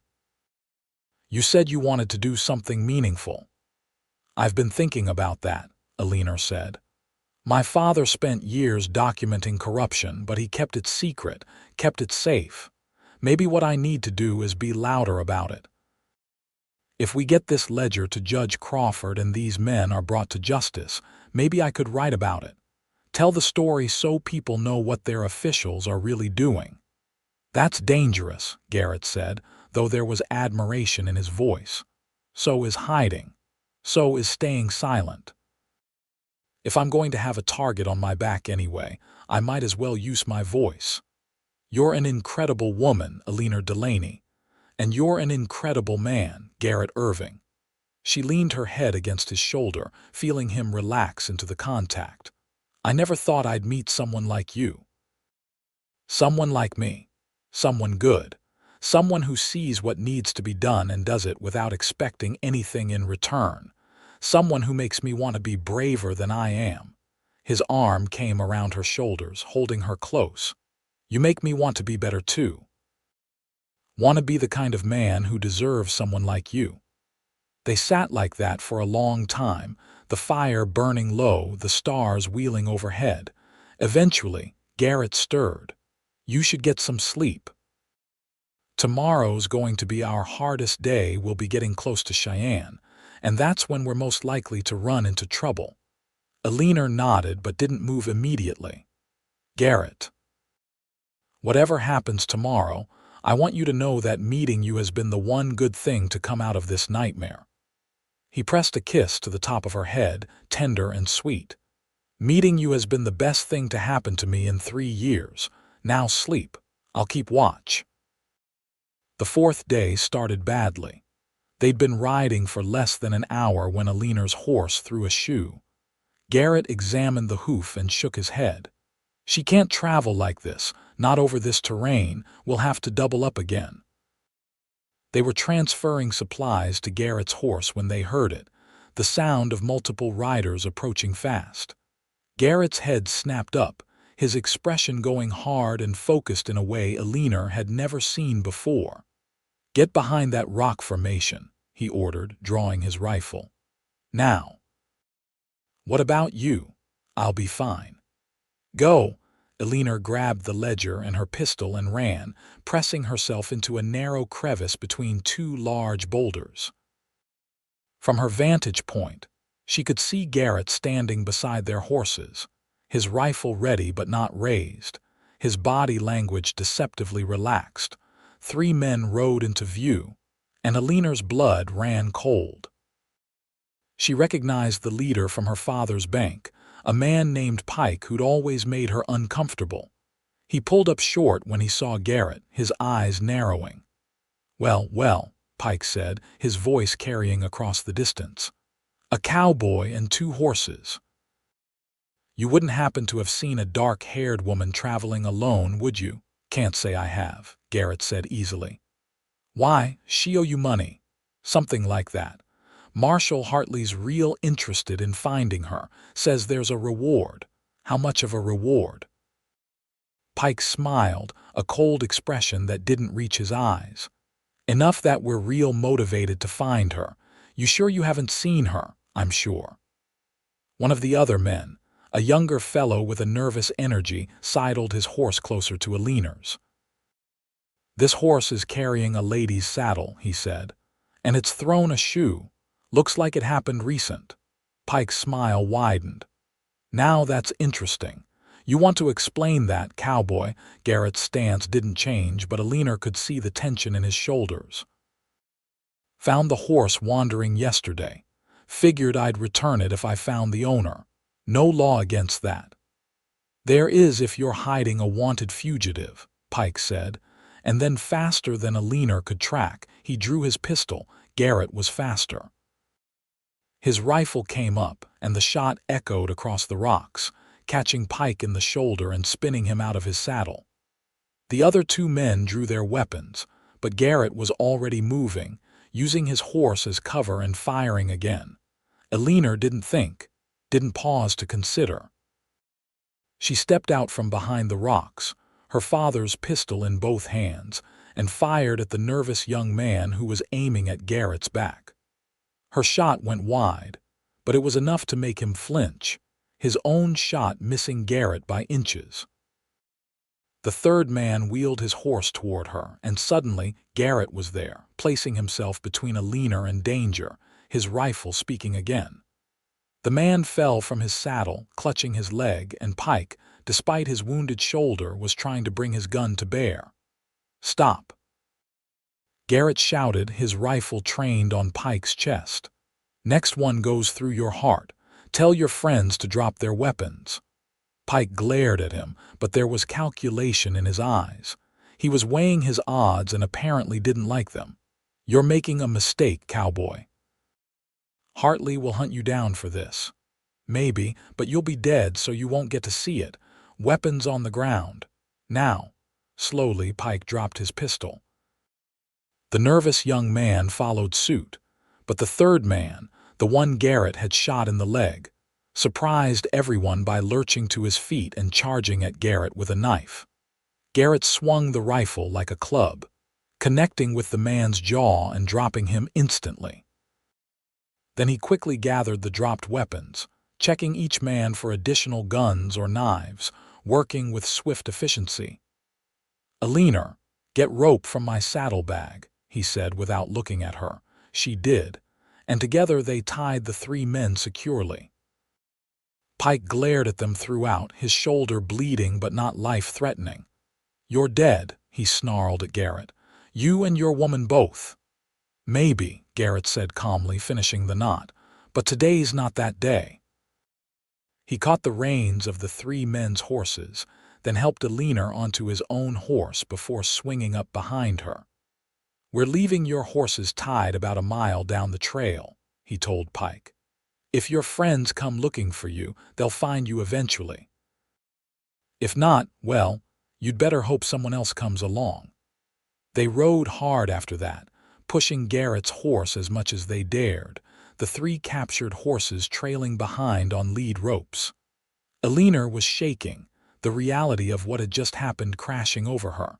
[SPEAKER 1] "You said you wanted to do something meaningful." "I've been thinking about that," Eleanor said. "My father spent years documenting corruption, but he kept it secret, kept it safe. Maybe what I need to do is be louder about it. If we get this ledger to Judge Crawford and these men are brought to justice, maybe I could write about it. Tell the story so people know what their officials are really doing." "That's dangerous," Garrett said, though there was admiration in his voice. "So is hiding. So is staying silent. If I'm going to have a target on my back anyway, I might as well use my voice. You're an incredible woman, Eleanor Delaney. And you're an incredible man, Garrett Irving." She leaned her head against his shoulder, feeling him relax into the contact. "I never thought I'd meet someone like you. Someone like me. Someone good. Someone who sees what needs to be done and does it without expecting anything in return. Someone who makes me want to be braver than I am." His arm came around her shoulders, holding her close. "You make me want to be better too. Want to be the kind of man who deserves someone like you." They sat like that for a long time, the fire burning low, the stars wheeling overhead. Eventually, Garrett stirred. "You should get some sleep. Tomorrow's going to be our hardest day. We'll be getting close to Cheyenne, and that's when we're most likely to run into trouble. Eleanor nodded but didn't move immediately. Garrett, whatever happens tomorrow, I want you to know that meeting you has been the one good thing to come out of this nightmare. He pressed a kiss to the top of her head, tender and sweet. Meeting you has been the best thing to happen to me in 3 years. Now sleep. I'll keep watch. The fourth day started badly. They'd been riding for less than an hour when Eleanor's horse threw a shoe. Garrett examined the hoof and shook his head. She can't travel like this, not over this terrain. We'll have to double up again. They were transferring supplies to Garrett's horse when they heard it, the sound of multiple riders approaching fast. Garrett's head snapped up, his expression going hard and focused in a way Eleanor had never seen before. Get behind that rock formation, he ordered, drawing his rifle. Now. What about you? I'll be fine. Go. Eleanor grabbed the ledger and her pistol and ran, pressing herself into a narrow crevice between two large boulders. From her vantage point, she could see Garrett standing beside their horses, his rifle ready but not raised, his body language deceptively relaxed. 3 men rode into view, and Eleanor's blood ran cold. She recognized the leader from her father's bank, a man named Pike who'd always made her uncomfortable. He pulled up short when he saw Garrett, his eyes narrowing. Well, Pike said, his voice carrying across the distance. A cowboy and 2 horses. You wouldn't happen to have seen a dark-haired woman traveling alone, would you? Can't say I have, Garrett said easily. Why, she owe you money. Something like that. Marshall Hartley's real interested in finding her, says there's a reward. How much of a reward? Pike smiled, a cold expression that didn't reach his eyes. Enough that we're real motivated to find her. You sure you haven't seen her? I'm sure. One of the other men, a younger fellow with a nervous energy, sidled his horse closer to Eleanor's. This horse is carrying a lady's saddle, he said, and it's thrown a shoe. Looks like it happened recent. Pike's smile widened. Now that's interesting. You want to explain that, Cowboy? Garrett's stance didn't change, but Eleanor could see the tension in his shoulders. Found the horse wandering yesterday. Figured I'd return it if I found the owner. No law against that. There is if you're hiding a wanted fugitive, Pike said, and then faster than Eleanor could track, he drew his pistol. Garrett was faster. His rifle came up, and the shot echoed across the rocks, catching Pike in the shoulder and spinning him out of his saddle. The other 2 men drew their weapons, but Garrett was already moving, using his horse as cover and firing again. Eleanor didn't think, didn't pause to consider. She stepped out from behind the rocks, her father's pistol in both hands, and fired at the nervous young man who was aiming at Garrett's back. Her shot went wide, but it was enough to make him flinch, his own shot missing Garrett by inches. The 3rd man wheeled his horse toward her, and suddenly Garrett was there, placing himself between Eleanor and danger, his rifle speaking again. The man fell from his saddle, clutching his leg, and Pike, despite his wounded shoulder, was trying to bring his gun to bear. Stop! Garrett shouted, his rifle trained on Pike's chest. Next one goes through your heart. Tell your friends to drop their weapons. Pike glared at him, but there was calculation in his eyes. He was weighing his odds and apparently didn't like them. You're making a mistake, Cowboy. Hartley will hunt you down for this. Maybe, but you'll be dead so you won't get to see it. Weapons on the ground. Now. Slowly, Pike dropped his pistol. The nervous young man followed suit, but the 3rd man, the one Garrett had shot in the leg, surprised everyone by lurching to his feet and charging at Garrett with a knife. Garrett swung the rifle like a club, connecting with the man's jaw and dropping him instantly. Then he quickly gathered the dropped weapons, checking each man for additional guns or knives, working with swift efficiency. Eleanor, get rope from my saddlebag, he said without looking at her. She did, and together they tied the three men securely. Pike glared at them throughout, his shoulder bleeding but not life-threatening. "You're dead," he snarled at Garrett. "You and your woman both." "Maybe," Garrett said calmly, finishing the knot, "but today's not that day." He caught the reins of the three men's horses, then helped Eleanor onto his own horse before swinging up behind her. "We're leaving your horses tied about a mile down the trail," he told Pike. "If your friends come looking for you, they'll find you eventually. If not, well, you'd better hope someone else comes along." They rode hard after that, pushing Garrett's horse as much as they dared, the three captured horses trailing behind on lead ropes. Eleanor was shaking, the reality of what had just happened crashing over her.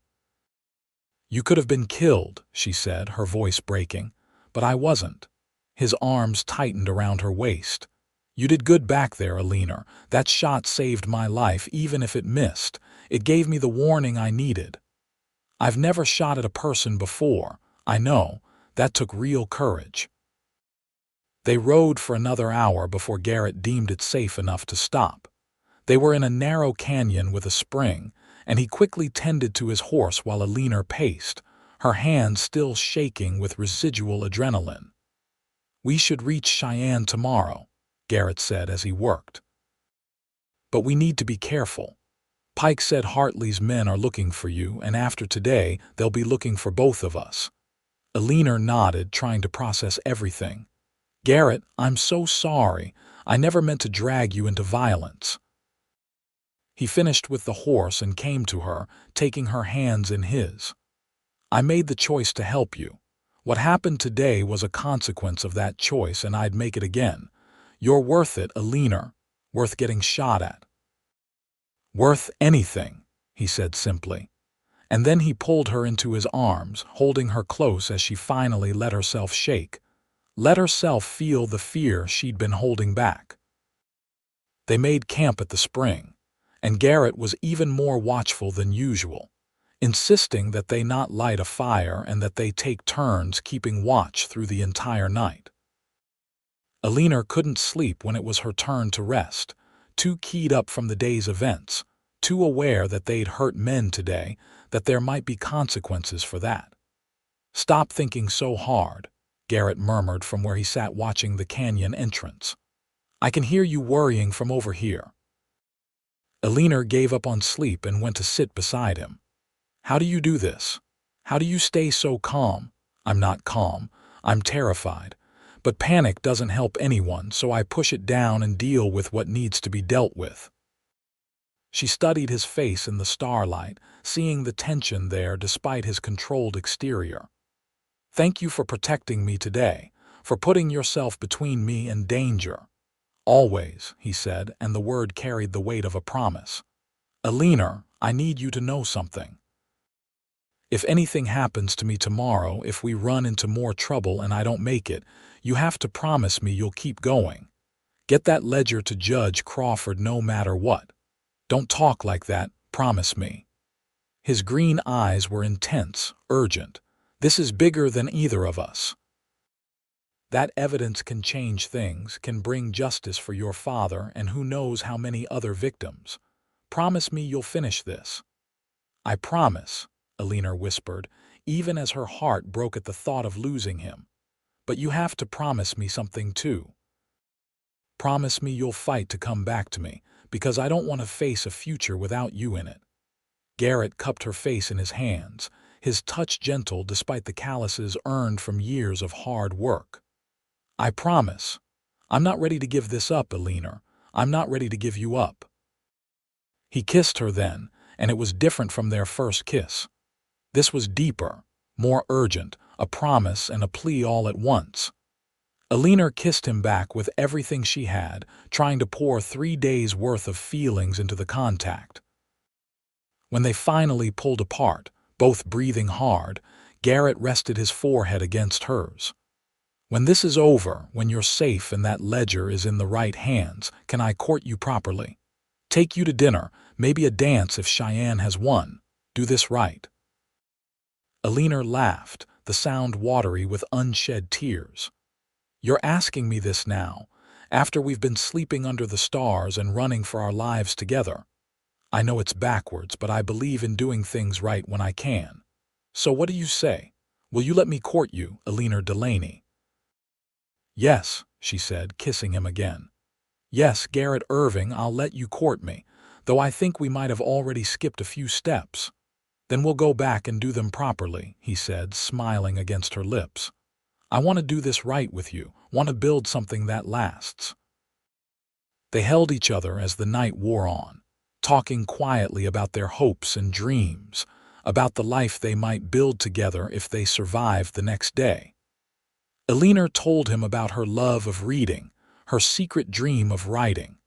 [SPEAKER 1] "You could have been killed," she said, her voice breaking, "but I wasn't." His arms tightened around her waist. "You did good back there, Eleanor. That shot saved my life, even if it missed. It gave me the warning I needed. I've never shot at a person before. I know. That took real courage." They rode for another hour before Garrett deemed it safe enough to stop. They were in a narrow canyon with a spring, and he quickly tended to his horse while Eleanor paced, her hands still shaking with residual adrenaline. "We should reach Cheyenne tomorrow," Garrett said as he worked. "But we need to be careful. Pike said Hartley's men are looking for you, and after today, they'll be looking for both of us." Eleanor nodded, trying to process everything. "Garrett, I'm so sorry. I never meant to drag you into violence." He finished with the horse and came to her, taking her hands in his. "I made the choice to help you. What happened today was a consequence of that choice, and I'd make it again. You're worth it, Eleanor. Worth getting shot at." "Worth anything," he said simply. And then he pulled her into his arms, holding her close as she finally let herself shake. Let herself feel the fear she'd been holding back. They made camp at the spring, and Garrett was even more watchful than usual, insisting that they not light a fire and that they take turns keeping watch through the entire night. Eleanor couldn't sleep when it was her turn to rest, too keyed up from the day's events, too aware that they'd hurt men today, that there might be consequences for that. "Stop thinking so hard," Garrett murmured from where he sat watching the canyon entrance. "I can hear you worrying from over here." Eleanor gave up on sleep and went to sit beside him. "How do you do this? How do you stay so calm?" "I'm not calm. I'm terrified. But panic doesn't help anyone, so I push it down and deal with what needs to be dealt with." She studied his face in the starlight, seeing the tension there despite his controlled exterior. "Thank you for protecting me today, for putting yourself between me and danger." "Always," he said, and the word carried the weight of a promise. "Eleanor, I need you to know something. If anything happens to me tomorrow, if we run into more trouble and I don't make it, you have to promise me you'll keep going. Get that ledger to Judge Crawford no matter what. Don't talk like that, promise me." His green eyes were intense, urgent. "This is bigger than either of us. That evidence can change things, can bring justice for your father and who knows how many other victims. Promise me you'll finish this." "I promise," Eleanor whispered, even as her heart broke at the thought of losing him. "But you have to promise me something too. Promise me you'll fight to come back to me, because I don't want to face a future without you in it." Garrett cupped her face in his hands, his touch gentle despite the calluses earned from years of hard work. "I promise. I'm not ready to give this up, Eleanor. I'm not ready to give you up." He kissed her then, and it was different from their first kiss. This was deeper, more urgent, a promise and a plea all at once. Eleanor kissed him back with everything she had, trying to pour 3 days' worth of feelings into the contact. When they finally pulled apart, both breathing hard, Garrett rested his forehead against hers. "When this is over, when you're safe and that ledger is in the right hands, can I court you properly? Take you to dinner, maybe a dance if Cheyenne has won. Do this right." Eleanor laughed, the sound watery with unshed tears. You're asking me this now, after we've been sleeping under the stars and running for our lives together. I know it's backwards, but I believe in doing things right when I can. So what do you say? Will you let me court you, Eleanor Delaney?" "Yes," she said, kissing him again. "Yes, Garrett Irving, I'll let you court me, though I think we might have already skipped a few steps." "Then we'll go back and do them properly," he said, smiling against her lips. "I want to do this right with you, want to build something that lasts." They held each other as the night wore on, talking quietly about their hopes and dreams, about the life they might build together if they survived the next day. Eleanor told him about her love of reading, her secret dream of writing.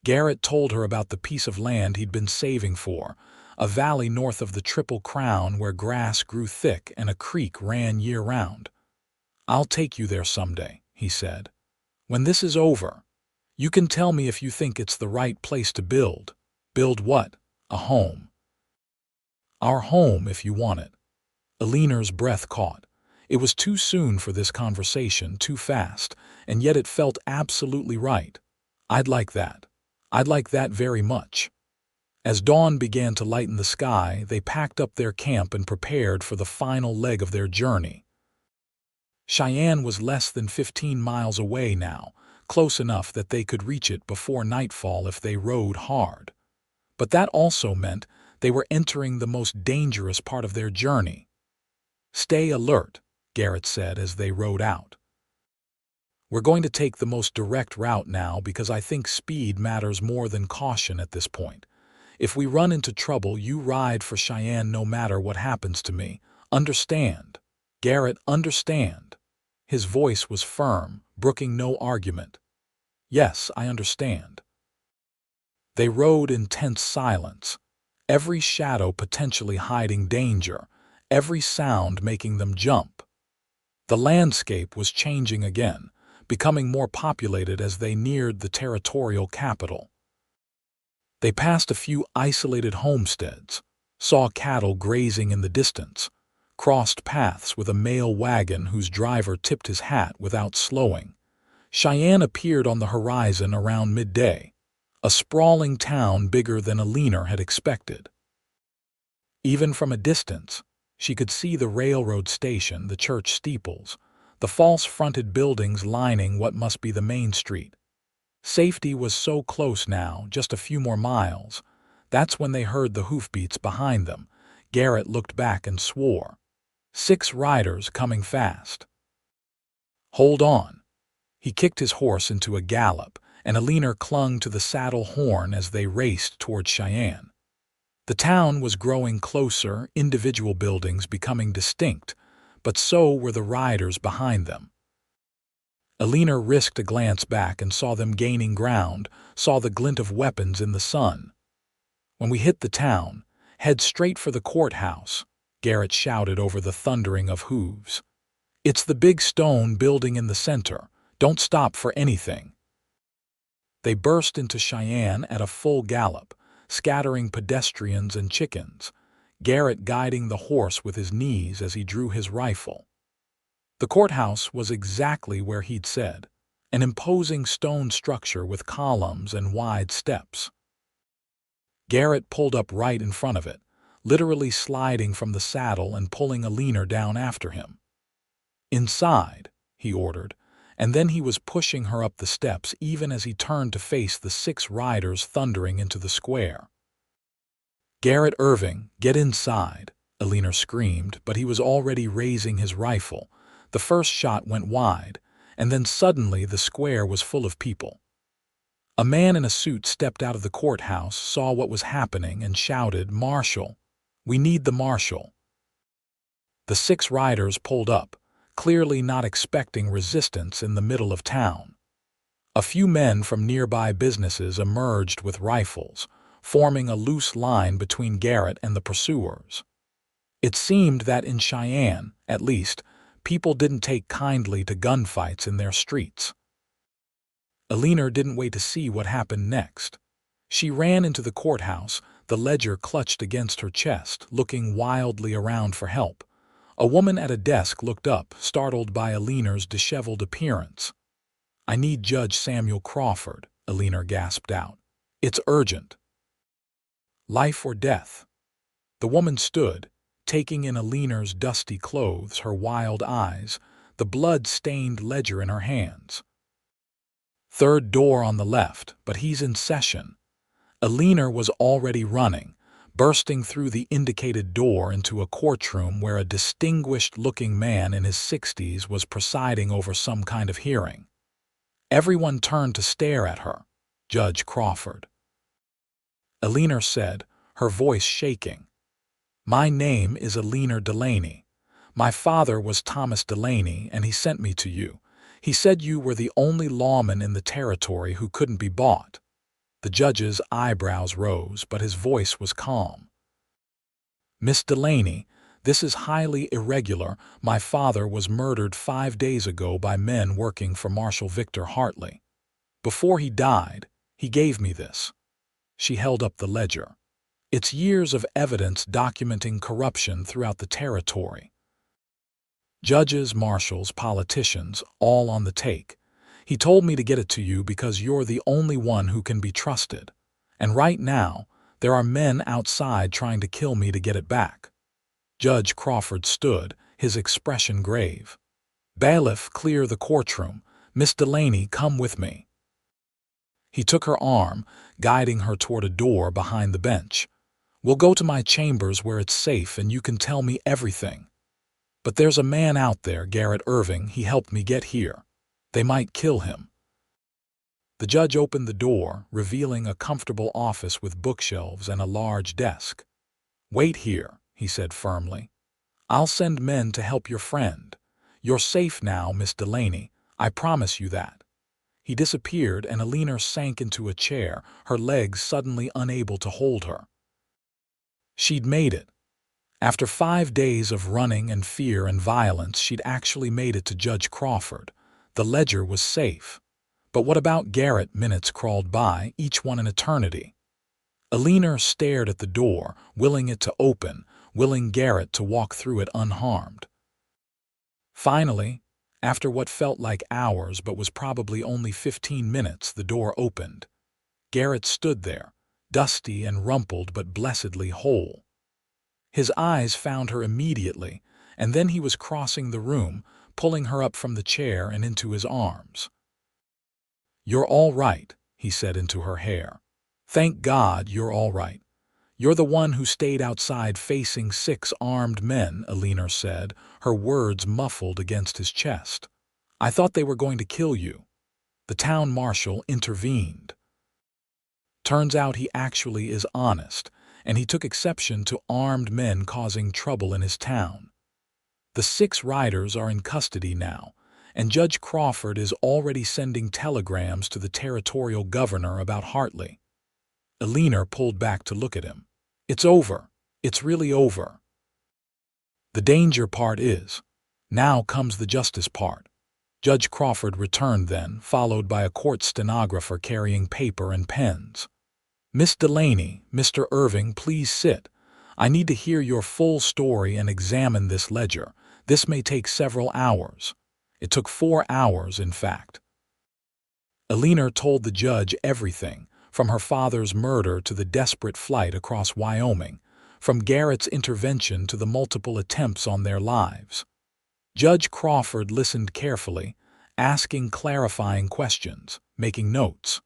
[SPEAKER 1] Garrett told her about the piece of land he'd been saving for, a valley north of the Triple Crown where grass grew thick and a creek ran year-round. "I'll take you there someday," he said. "When this is over, you can tell me if you think it's the right place to build." "Build what?" "A home." "Our home, if you want it." Eleanor's breath caught. It was too soon for this conversation, too fast, and yet it felt absolutely right. "I'd like that. I'd like that very much." As dawn began to lighten the sky, they packed up their camp and prepared for the final leg of their journey. Cheyenne was less than 15 miles away now, close enough that they could reach it before nightfall if they rode hard. But that also meant they were entering the most dangerous part of their journey. "Stay alert," Garrett said as they rode out. "We're going to take the most direct route now because I think speed matters more than caution at this point. If we run into trouble, you ride for Cheyenne no matter what happens to me. Understand?" "Garrett, understand." His voice was firm, brooking no argument. "Yes, I understand." They rode in tense silence, every shadow potentially hiding danger, every sound making them jump. The landscape was changing again, becoming more populated as they neared the territorial capital. They passed a few isolated homesteads, saw cattle grazing in the distance, crossed paths with a mail wagon whose driver tipped his hat without slowing. Cheyenne appeared on the horizon around midday, a sprawling town bigger than Eleanor had expected. Even from a distance, she could see the railroad station, the church steeples, the false-fronted buildings lining what must be the main street. Safety was so close now, just a few more miles. That's when they heard the hoofbeats behind them. Garrett looked back and swore. 6 riders coming fast. "Hold on." He kicked his horse into a gallop, and Eleanor clung to the saddle horn as they raced toward Cheyenne. The town was growing closer, individual buildings becoming distinct, but so were the riders behind them. Eleanor risked a glance back and saw them gaining ground, saw the glint of weapons in the sun. "When we hit the town, head straight for the courthouse," Garrett shouted over the thundering of hooves. "It's the big stone building in the center. Don't stop for anything." They burst into Cheyenne at a full gallop, scattering pedestrians and chickens, Garrett guiding the horse with his knees as he drew his rifle. The courthouse was exactly where he'd said, an imposing stone structure with columns and wide steps. Garrett pulled up right in front of it, literally sliding from the saddle and pulling Eleanor down after him. "Inside," he ordered, and then he was pushing her up the steps even as he turned to face the 6 riders thundering into the square. "Garrett Irving, get inside," Eleanor screamed, but he was already raising his rifle. The first shot went wide, and then suddenly the square was full of people. A man in a suit stepped out of the courthouse, saw what was happening, and shouted, "Marshal! We need the marshal!" The 6 riders pulled up, clearly not expecting resistance in the middle of town. A few men from nearby businesses emerged with rifles, forming a loose line between Garrett and the pursuers. It seemed that in Cheyenne, at least, people didn't take kindly to gunfights in their streets. Eleanor didn't wait to see what happened next. She ran into the courthouse, the ledger clutched against her chest, looking wildly around for help. A woman at a desk looked up, startled by Eleanor's disheveled appearance. "I need Judge Samuel Crawford," Eleanor gasped out. "It's urgent." "Life or death?" The woman stood, taking in Eleanor's dusty clothes, her wild eyes, the blood-stained ledger in her hands. "Third door on the left, but he's in session." Eleanor was already running, bursting through the indicated door into a courtroom where a distinguished-looking man in his 60s was presiding over some kind of hearing. Everyone turned to stare at her. "Judge Crawford," Eleanor said, her voice shaking. "My name is Eleanor Delaney. My father was Thomas Delaney, and he sent me to you. He said you were the only lawman in the territory who couldn't be bought." The judge's eyebrows rose, but his voice was calm. "Miss Delaney, this is highly irregular. My father was murdered 5 days ago by men working for Marshal Victor Hartley. Before he died, he gave me this." She held up the ledger. "It's years of evidence documenting corruption throughout the territory. Judges, marshals, politicians, all on the take. He told me to get it to you because you're the only one who can be trusted. And right now, there are men outside trying to kill me to get it back." Judge Crawford stood, his expression grave. "Bailiff, clear the courtroom. Miss Delaney, come with me." He took her arm, guiding her toward a door behind the bench. "We'll go to my chambers where it's safe and you can tell me everything. But there's a man out there, Garrett Irving. He helped me get here. They might kill him." The judge opened the door, revealing a comfortable office with bookshelves and a large desk. "Wait here," he said firmly. "I'll send men to help your friend. You're safe now, Miss Delaney. I promise you that." He disappeared, and Eleanor sank into a chair, her legs suddenly unable to hold her. She'd made it. After 5 days of running and fear and violence, she'd actually made it to Judge Crawford. The ledger was safe. But what about Garrett? Minutes crawled by, each one an eternity. Eleanor stared at the door, willing it to open, willing Garrett to walk through it unharmed. Finally, after what felt like hours but was probably only 15 minutes, the door opened. Garrett stood there, dusty and rumpled but blessedly whole. His eyes found her immediately, and then he was crossing the room, pulling her up from the chair and into his arms. "You're all right," he said into her hair. "Thank God you're all right. You're the one who stayed outside facing 6 armed men," Eleanor said, her words muffled against his chest. "I thought they were going to kill you." The town marshal intervened. "Turns out he actually is honest, and he took exception to armed men causing trouble in his town. The 6 riders are in custody now, and Judge Crawford is already sending telegrams to the territorial governor about Hartley." Eleanor pulled back to look at him. "It's over. It's really over. The danger part is. Now comes the justice part." Judge Crawford returned then, followed by a court stenographer carrying paper and pens. "Miss Delaney, Mr. Irving, please sit. I need to hear your full story and examine this ledger. This may take several hours." It took 4 hours, in fact. Eleanor told the judge everything, from her father's murder to the desperate flight across Wyoming, from Garrett's intervention to the multiple attempts on their lives. Judge Crawford listened carefully, asking clarifying questions, making notes.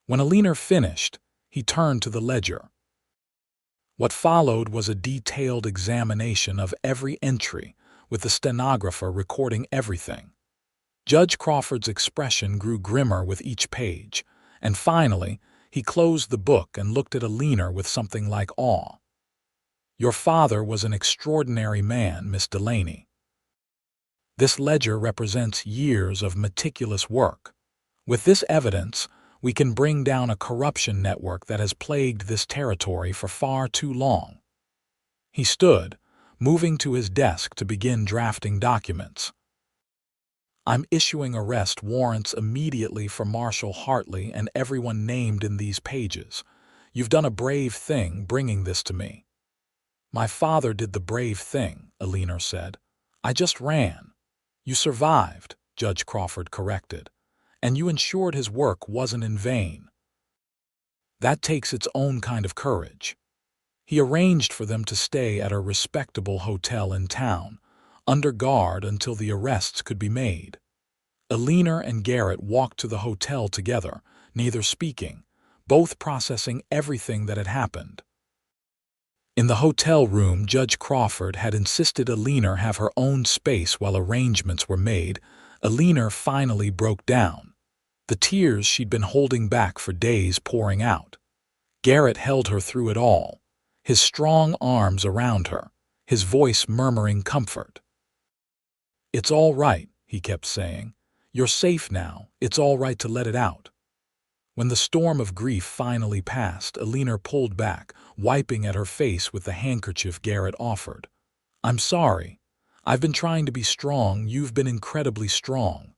[SPEAKER 1] When Eleanor finished, he turned to the ledger. What followed was a detailed examination of every entry, with the stenographer recording everything. Judge Crawford's expression grew grimmer with each page, and finally, he closed the book and looked at Eleanor with something like awe. "Your father was an extraordinary man, Miss Delaney. This ledger represents years of meticulous work. With this evidence, we can bring down a corruption network that has plagued this territory for far too long." He stood, moving to his desk to begin drafting documents. "I'm issuing arrest warrants immediately for Marshal Hartley and everyone named in these pages. You've done a brave thing bringing this to me." "My father did the brave thing," Eleanor said. I just ran. You survived, Judge Crawford corrected, and you ensured his work wasn't in vain. That takes its own kind of courage. He arranged for them to stay at a respectable hotel in town, under guard until the arrests could be made. Eleanor and Garrett walked to the hotel together, neither speaking, both processing everything that had happened. In the hotel room, Judge Crawford had insisted Eleanor have her own space while arrangements were made. Eleanor finally broke down, the tears she'd been holding back for days pouring out. Garrett held her through it all, his strong arms around her, his voice murmuring comfort. "It's all right," he kept saying. "You're safe now. It's all right to let it out." When the storm of grief finally passed, Eleanor pulled back, wiping at her face with the handkerchief Garrett offered. "I'm sorry. I've been trying to be strong. You've been incredibly strong.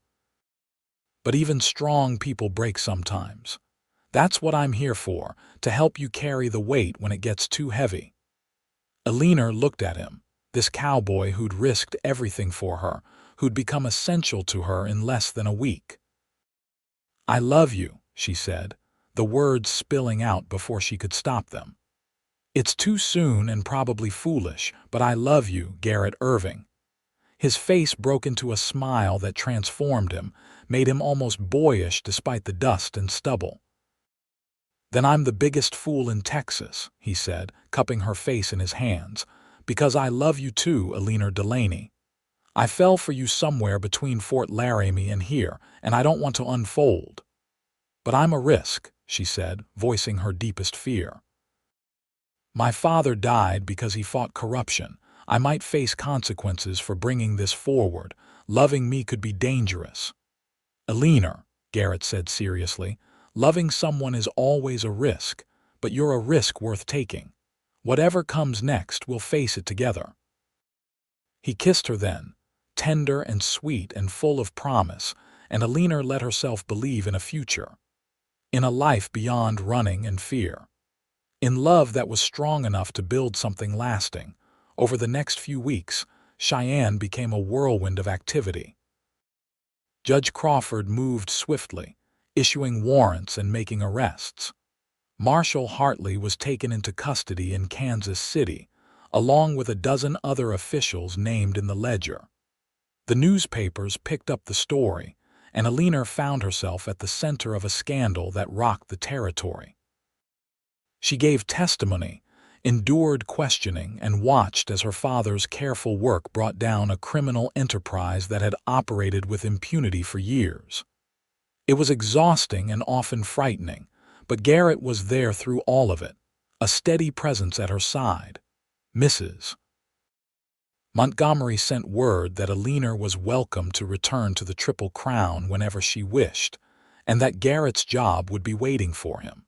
[SPEAKER 1] But even strong people break sometimes. That's what I'm here for, to help you carry the weight when it gets too heavy." Eleanor looked at him, this cowboy who'd risked everything for her, who'd become essential to her in less than a week. "I love you," she said, the words spilling out before she could stop them. "It's too soon and probably foolish, but I love you, Garrett Irving." His face broke into a smile that transformed him, made him almost boyish despite the dust and stubble. "Then I'm the biggest fool in Texas," he said, cupping her face in his hands, "because I love you too, Eleanor Delaney. I fell for you somewhere between Fort Laramie and here, and I don't want to unfold. But I'm a risk," she said, voicing her deepest fear. "My father died because he fought corruption. I might face consequences for bringing this forward. Loving me could be dangerous." "Eleanor," Garrett said seriously, "loving someone is always a risk, but you're a risk worth taking. Whatever comes next, we'll face it together." He kissed her then, tender and sweet and full of promise, and Eleanor let herself believe in a future, in a life beyond running and fear, in love that was strong enough to build something lasting. Over the next few weeks, Cheyenne became a whirlwind of activity. Judge Crawford moved swiftly, issuing warrants and making arrests. Marshall Hartley was taken into custody in Kansas City, along with a dozen other officials named in the ledger. The newspapers picked up the story, and Eleanor found herself at the center of a scandal that rocked the territory. She gave testimony, endured questioning, and watched as her father's careful work brought down a criminal enterprise that had operated with impunity for years. It was exhausting and often frightening, but Garrett was there through all of it, a steady presence at her side. Mrs. Montgomery sent word that Eleanor was welcome to return to the Triple Crown whenever she wished, and that Garrett's job would be waiting for him.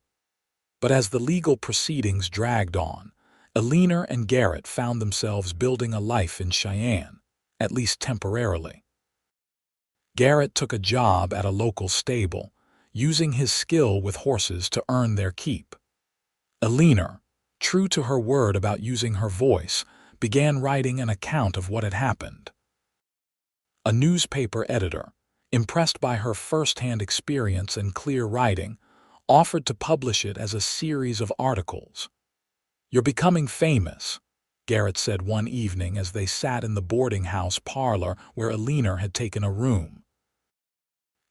[SPEAKER 1] But as the legal proceedings dragged on, Eleanor and Garrett found themselves building a life in Cheyenne, at least temporarily. Garrett took a job at a local stable, using his skill with horses to earn their keep. Eleanor, true to her word about using her voice, began writing an account of what had happened. A newspaper editor, impressed by her first-hand experience and clear writing, offered to publish it as a series of articles. "You're becoming famous," Garrett said one evening as they sat in the boarding house parlor where Eleanor had taken a room.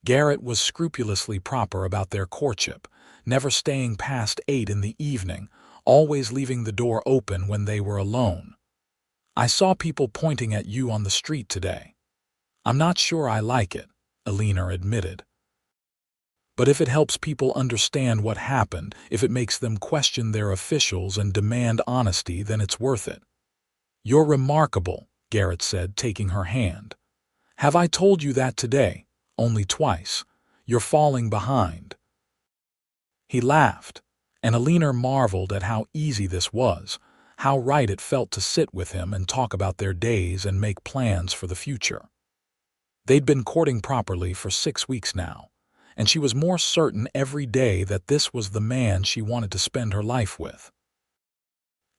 [SPEAKER 1] Garrett was scrupulously proper about their courtship, never staying past 8 in the evening, always leaving the door open when they were alone. "I saw people pointing at you on the street today. I'm not sure I like it," Eleanor admitted. "But if it helps people understand what happened, if it makes them question their officials and demand honesty, then it's worth it." "You're remarkable," Garrett said, taking her hand. "Have I told you that today? Only twice. You're falling behind." He laughed, and Eleanor marveled at how easy this was, how right it felt to sit with him and talk about their days and make plans for the future. They'd been courting properly for 6 weeks now, and she was more certain every day that this was the man she wanted to spend her life with.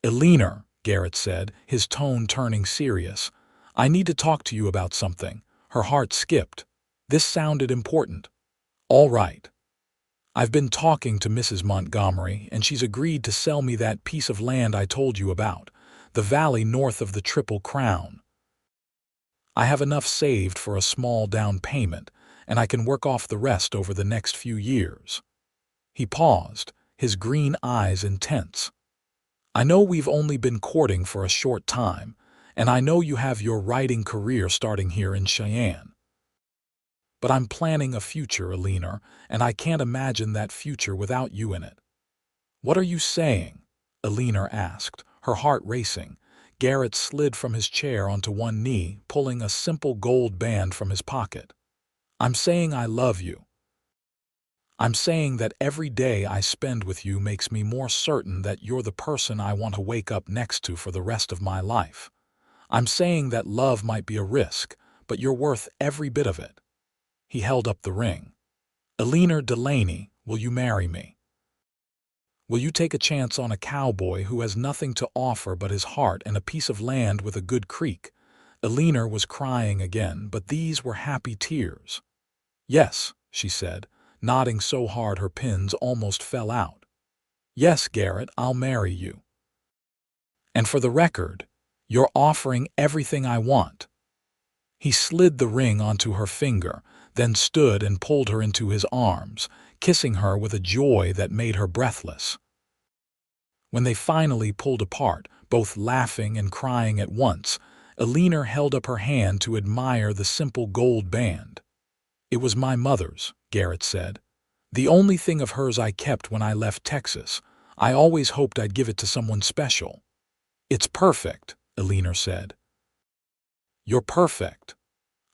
[SPEAKER 1] "Eleanor," Garrett said, his tone turning serious, I need to talk to you about something." Her heart skipped. This sounded important. "All right. I've been talking to Mrs. Montgomery, and she's agreed to sell me that piece of land I told you about, the valley north of the Triple Crown. I have enough saved for a small down payment, and I can work off the rest over the next few years." He paused, his green eyes intense. "I know we've only been courting for a short time, and I know you have your writing career starting here in Cheyenne. But I'm planning a future, Eleanor, and I can't imagine that future without you in it." "What are you saying?" Eleanor asked, her heart racing. Garrett slid from his chair onto one knee, pulling a simple gold band from his pocket. "I'm saying I love you. I'm saying that every day I spend with you makes me more certain that you're the person I want to wake up next to for the rest of my life. I'm saying that love might be a risk, but you're worth every bit of it." He held up the ring. "Eleanor Delaney, will you marry me? Will you take a chance on a cowboy who has nothing to offer but his heart and a piece of land with a good creek?" Eleanor was crying again, but these were happy tears. "Yes," she said, nodding so hard her pins almost fell out. "Yes, Garrett, I'll marry you. And for the record, you're offering everything I want." He slid the ring onto her finger, then stood and pulled her into his arms, kissing her with a joy that made her breathless. When they finally pulled apart, both laughing and crying at once, Eleanor held up her hand to admire the simple gold band. "It was my mother's," Garrett said. "The only thing of hers I kept when I left Texas. I always hoped I'd give it to someone special." "It's perfect," Eleanor said. "You're perfect.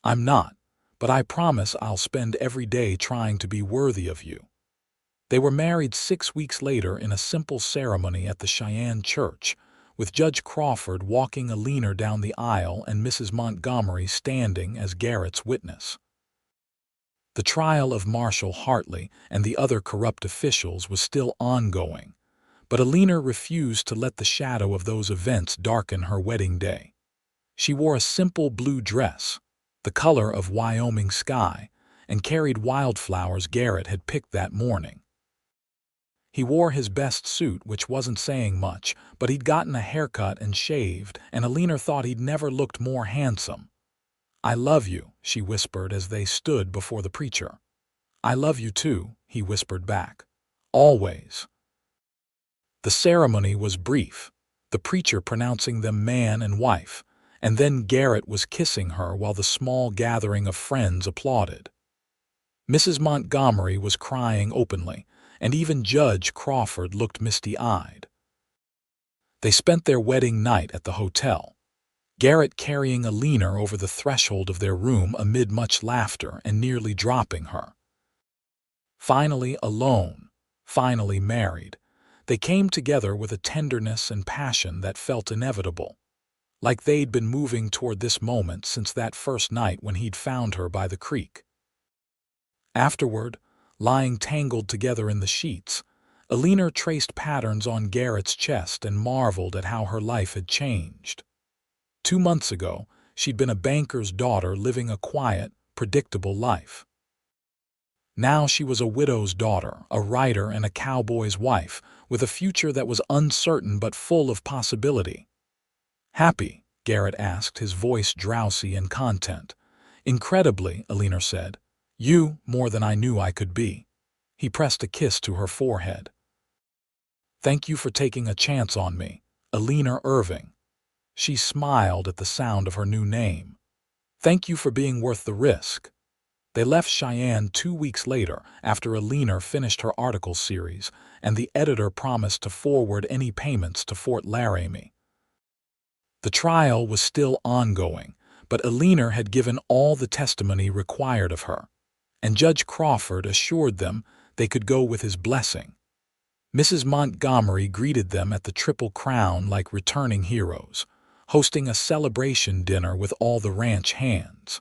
[SPEAKER 1] I'm not, but I promise I'll spend every day trying to be worthy of you." They were married 6 weeks later in a simple ceremony at the Cheyenne church, with Judge Crawford walking Eleanor down the aisle and Mrs. Montgomery standing as Garrett's witness. The trial of Marshall Hartley and the other corrupt officials was still ongoing, but Eleanor refused to let the shadow of those events darken her wedding day. She wore a simple blue dress, the color of Wyoming sky, and carried wildflowers Garrett had picked that morning. He wore his best suit, which wasn't saying much, but he'd gotten a haircut and shaved, and Eleanor thought he'd never looked more handsome. "I love you," she whispered as they stood before the preacher. "I love you too," he whispered back. "Always." The ceremony was brief, the preacher pronouncing them man and wife, and then Garrett was kissing her while the small gathering of friends applauded. Mrs. Montgomery was crying openly, and even Judge Crawford looked misty-eyed. They spent their wedding night at the hotel, Garrett carrying Eleanor over the threshold of their room amid much laughter and nearly dropping her. Finally alone, finally married, they came together with a tenderness and passion that felt inevitable, like they'd been moving toward this moment since that first night when he'd found her by the creek. Afterward, lying tangled together in the sheets, Eleanor traced patterns on Garrett's chest and marveled at how her life had changed. 2 months ago, she'd been a banker's daughter living a quiet, predictable life. Now she was a widow's daughter, a writer and a cowboy's wife, with a future that was uncertain but full of possibility. "Happy?" Garrett asked, his voice drowsy and content. "Incredibly," Eleanor said. "You, more than I knew I could be." He pressed a kiss to her forehead. "Thank you for taking a chance on me, Eleanor Irving." She smiled at the sound of her new name. "Thank you for being worth the risk." They left Cheyenne 2 weeks later after Eleanor finished her article series, and the editor promised to forward any payments to Fort Laramie. The trial was still ongoing, but Eleanor had given all the testimony required of her, and Judge Crawford assured them they could go with his blessing. Mrs. Montgomery greeted them at the Triple Crown like returning heroes, hosting a celebration dinner with all the ranch hands.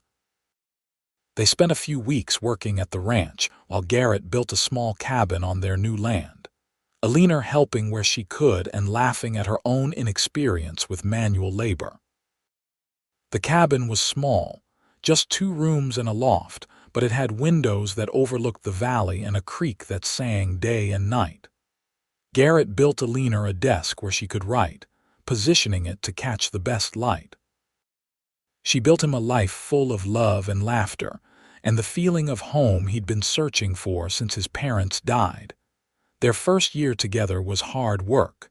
[SPEAKER 1] They spent a few weeks working at the ranch while Garrett built a small cabin on their new land, Eleanor helping where she could and laughing at her own inexperience with manual labor. The cabin was small, just 2 rooms and a loft, but it had windows that overlooked the valley and a creek that sang day and night. Garrett built Eleanor a desk where she could write, positioning it to catch the best light. She built him a life full of love and laughter, and the feeling of home he'd been searching for since his parents died. Their first year together was hard work.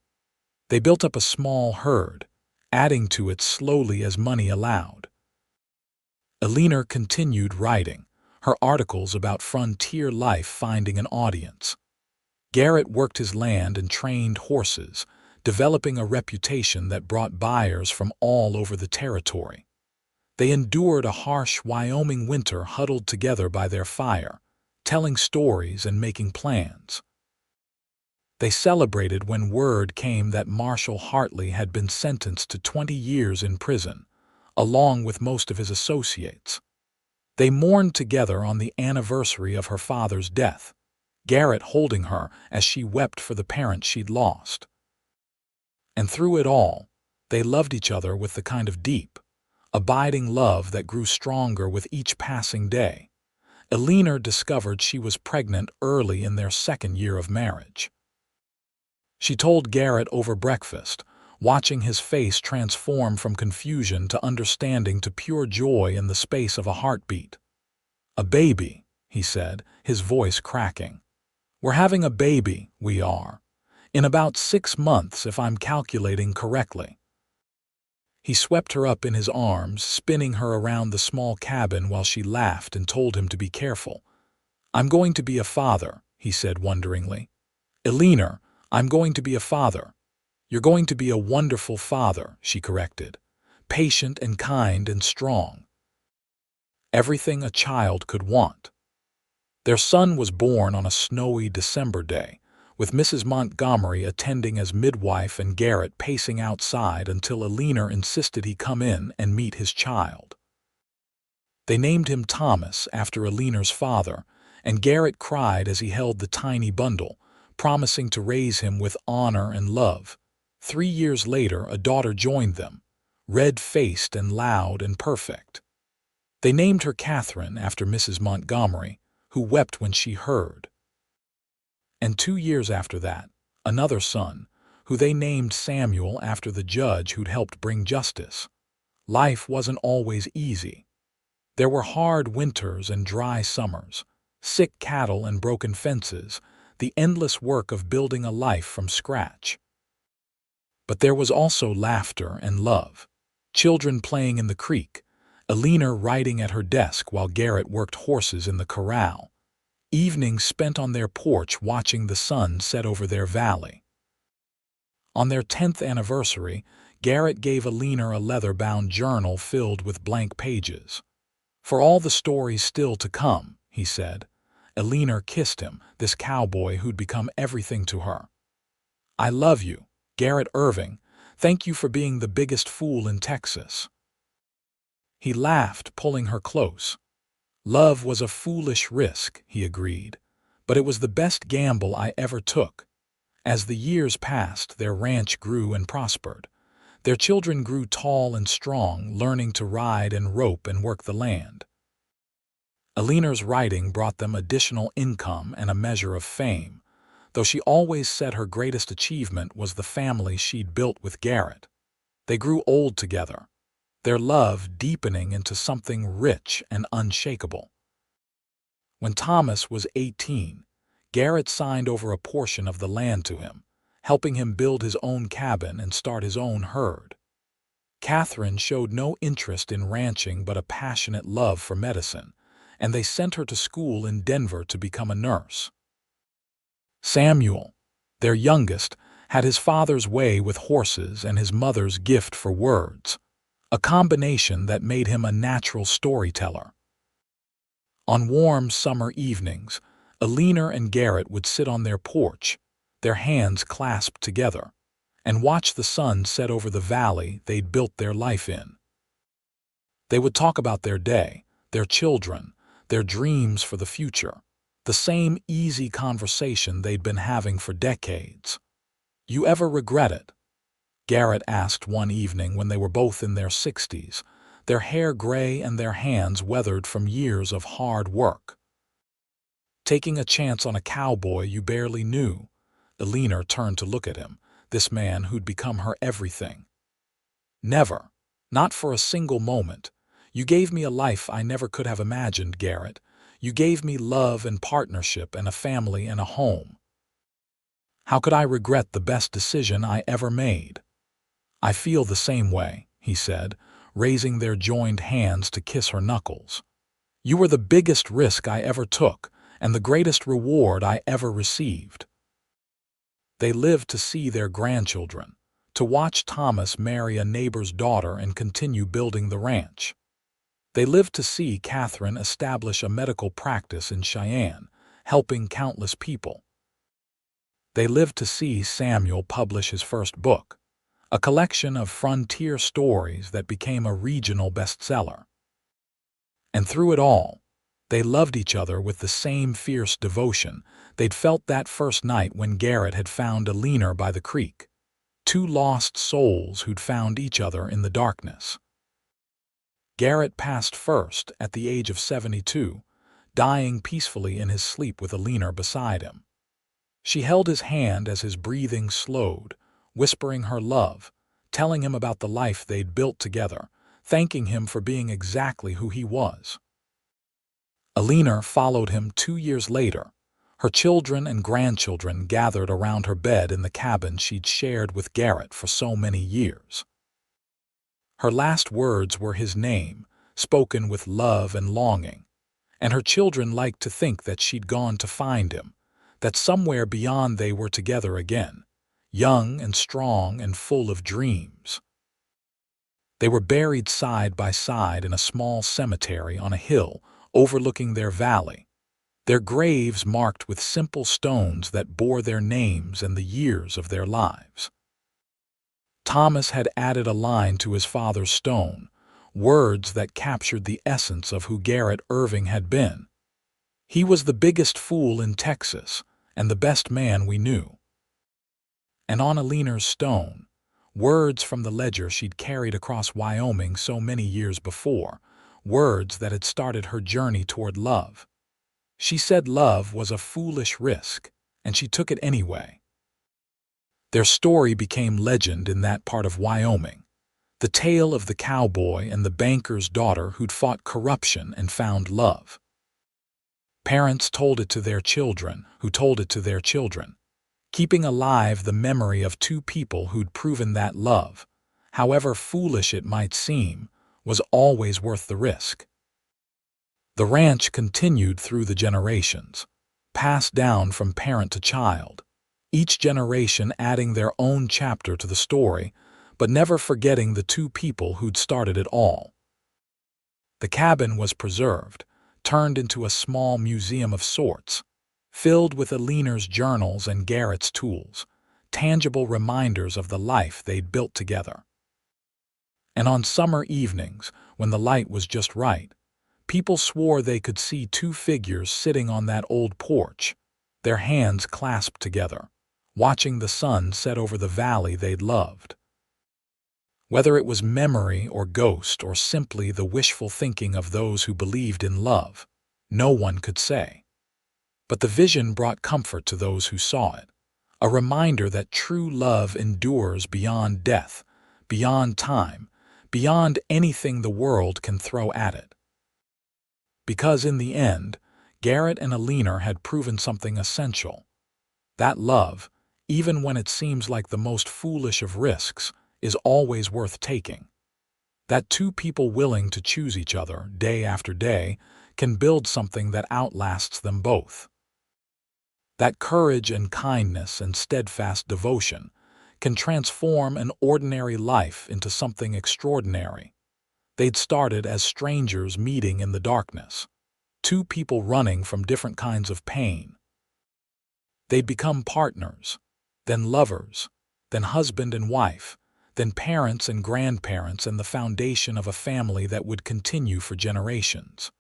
[SPEAKER 1] They built up a small herd, adding to it slowly as money allowed. Eleanor continued writing, her articles about frontier life finding an audience. Garrett worked his land and trained horses, developing a reputation that brought buyers from all over the territory. They endured a harsh Wyoming winter huddled together by their fire, telling stories and making plans. They celebrated when word came that Marshall Hartley had been sentenced to 20 years in prison, along with most of his associates. They mourned together on the anniversary of her father's death, Garrett holding her as she wept for the parent she'd lost. And through it all, they loved each other with the kind of deep, abiding love that grew stronger with each passing day. Eleanor discovered she was pregnant early in their 2nd year of marriage. She told Garrett over breakfast, watching his face transform from confusion to understanding to pure joy in the space of a heartbeat. "A baby," he said, his voice cracking. "We're having a baby, we are. In about 6 months, if I'm calculating correctly." He swept her up in his arms, spinning her around the small cabin while she laughed and told him to be careful. "I'm going to be a father," he said wonderingly. "Eleanor, I'm going to be a father." "You're going to be a wonderful father," she corrected. "Patient and kind and strong. Everything a child could want." Their son was born on a snowy December day, with Mrs. Montgomery attending as midwife and Garrett pacing outside until Eleanor insisted he come in and meet his child. They named him Thomas after Eleanor's father, and Garrett cried as he held the tiny bundle, promising to raise him with honor and love. 3 years later, a daughter joined them, red-faced and loud and perfect. They named her Catherine after Mrs. Montgomery, who wept when she heard. And 2 years after that, another son, who they named Samuel after the judge who'd helped bring justice. Life wasn't always easy. There were hard winters and dry summers, sick cattle and broken fences, the endless work of building a life from scratch. But there was also laughter and love, children playing in the creek, Eleanor writing at her desk while Garrett worked horses in the corral, evenings spent on their porch watching the sun set over their valley. On their 10th anniversary, Garrett gave Eleanor a leather-bound journal filled with blank pages. "For all the stories still to come," he said. Eleanor kissed him, this cowboy who'd become everything to her. "I love you, Garrett Irving. Thank you for being the biggest fool in Texas." He laughed, pulling her close. "Love was a foolish risk," he agreed, "but it was the best gamble I ever took." As the years passed, their ranch grew and prospered. Their children grew tall and strong, learning to ride and rope and work the land. Eleanor's writing brought them additional income and a measure of fame, though she always said her greatest achievement was the family she'd built with Garrett. They grew old together, their love deepening into something rich and unshakable. When Thomas was 18, Garrett signed over a portion of the land to him, helping him build his own cabin and start his own herd. Catherine showed no interest in ranching but a passionate love for medicine, and they sent her to school in Denver to become a nurse. Samuel, their youngest, had his father's way with horses and his mother's gift for words, a combination that made him a natural storyteller. On warm summer evenings, Eleanor and Garrett would sit on their porch, their hands clasped together, and watch the sun set over the valley they'd built their life in. They would talk about their day, their children, their dreams for the future, the same easy conversation they'd been having for decades. "You ever regret it?" Garrett asked one evening when they were both in their 60s, their hair gray and their hands weathered from years of hard work. Taking a chance on a cowboy you barely knew, Eleanor turned to look at him, this man who'd become her everything. Never, not for a single moment. You gave me a life I never could have imagined, Garrett. You gave me love and partnership and a family and a home. How could I regret the best decision I ever made? I feel the same way, he said, raising their joined hands to kiss her knuckles. You were the biggest risk I ever took, and the greatest reward I ever received. They lived to see their grandchildren, to watch Thomas marry a neighbor's daughter and continue building the ranch. They lived to see Catherine establish a medical practice in Cheyenne, helping countless people. They lived to see Samuel publish his first book, a collection of frontier stories that became a regional bestseller. And through it all, they loved each other with the same fierce devotion they'd felt that first night when Garrett had found Eleanor by the creek. Two lost souls who'd found each other in the darkness. Garrett passed first at the age of 72, dying peacefully in his sleep with Eleanor beside him. She held his hand as his breathing slowed, whispering her love, telling him about the life they'd built together, thanking him for being exactly who he was. Eleanor followed him 2 years later, her children and grandchildren gathered around her bed in the cabin she'd shared with Garrett for so many years. Her last words were his name, spoken with love and longing, and her children liked to think that she'd gone to find him, that somewhere beyond they were together again, young and strong and full of dreams. They were buried side by side in a small cemetery on a hill overlooking their valley, their graves marked with simple stones that bore their names and the years of their lives. Thomas had added a line to his father's stone, words that captured the essence of who Garrett Irving had been. He was the biggest fool in Texas and the best man we knew. And on Eleanor's stone, words from the ledger she'd carried across Wyoming so many years before, words that had started her journey toward love. She said love was a foolish risk, and she took it anyway. Their story became legend in that part of Wyoming, the tale of the cowboy and the banker's daughter who'd fought corruption and found love. Parents told it to their children, who told it to their children, keeping alive the memory of two people who'd proven that love, however foolish it might seem, was always worth the risk. The ranch continued through the generations, passed down from parent to child, each generation adding their own chapter to the story, but never forgetting the two people who'd started it all. The cabin was preserved, turned into a small museum of sorts, filled with Eleanor's journals and Garrett's tools, tangible reminders of the life they'd built together. And on summer evenings, when the light was just right, people swore they could see two figures sitting on that old porch, their hands clasped together, watching the sun set over the valley they'd loved. Whether it was memory or ghost or simply the wishful thinking of those who believed in love, no one could say. But the vision brought comfort to those who saw it, a reminder that true love endures beyond death, beyond time, beyond anything the world can throw at it. Because in the end, Garrett and Eleanor had proven something essential. That love, even when it seems like the most foolish of risks, is always worth taking. That two people willing to choose each other day after day can build something that outlasts them both. That courage and kindness and steadfast devotion can transform an ordinary life into something extraordinary. They'd started as strangers meeting in the darkness, two people running from different kinds of pain. They'd become partners, then lovers, then husband and wife, then parents and grandparents, and the foundation of a family that would continue for generations.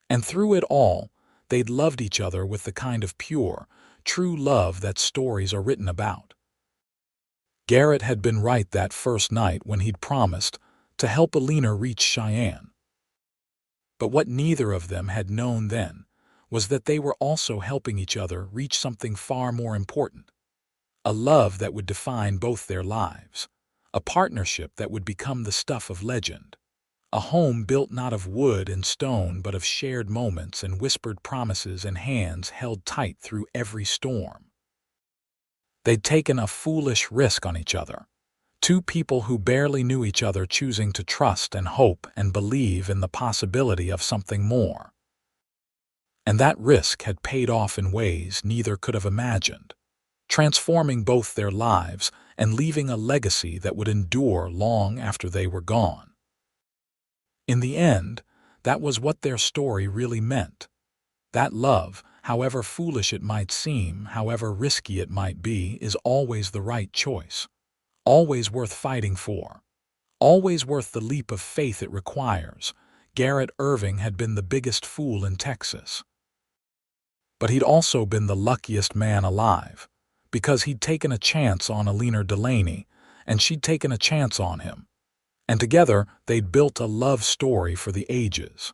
[SPEAKER 1] And through it all, they'd loved each other with the kind of pure, true love that stories are written about. Garrett had been right that first night when he'd promised, to help Eleanor reach Cheyenne. But what neither of them had known then was that they were also helping each other reach something far more important, a love that would define both their lives, a partnership that would become the stuff of legend, a home built not of wood and stone but of shared moments and whispered promises and hands held tight through every storm. They'd taken a foolish risk on each other, two people who barely knew each other choosing to trust and hope and believe in the possibility of something more. And that risk had paid off in ways neither could have imagined, transforming both their lives and leaving a legacy that would endure long after they were gone. In the end, that was what their story really meant. That love, however foolish it might seem, however risky it might be, is always the right choice, always worth fighting for, always worth the leap of faith it requires. Garrett Irving had been the biggest fool in Texas. But he'd also been the luckiest man alive, because he'd taken a chance on Eleanor Delaney, and she'd taken a chance on him. And together, they'd built a love story for the ages.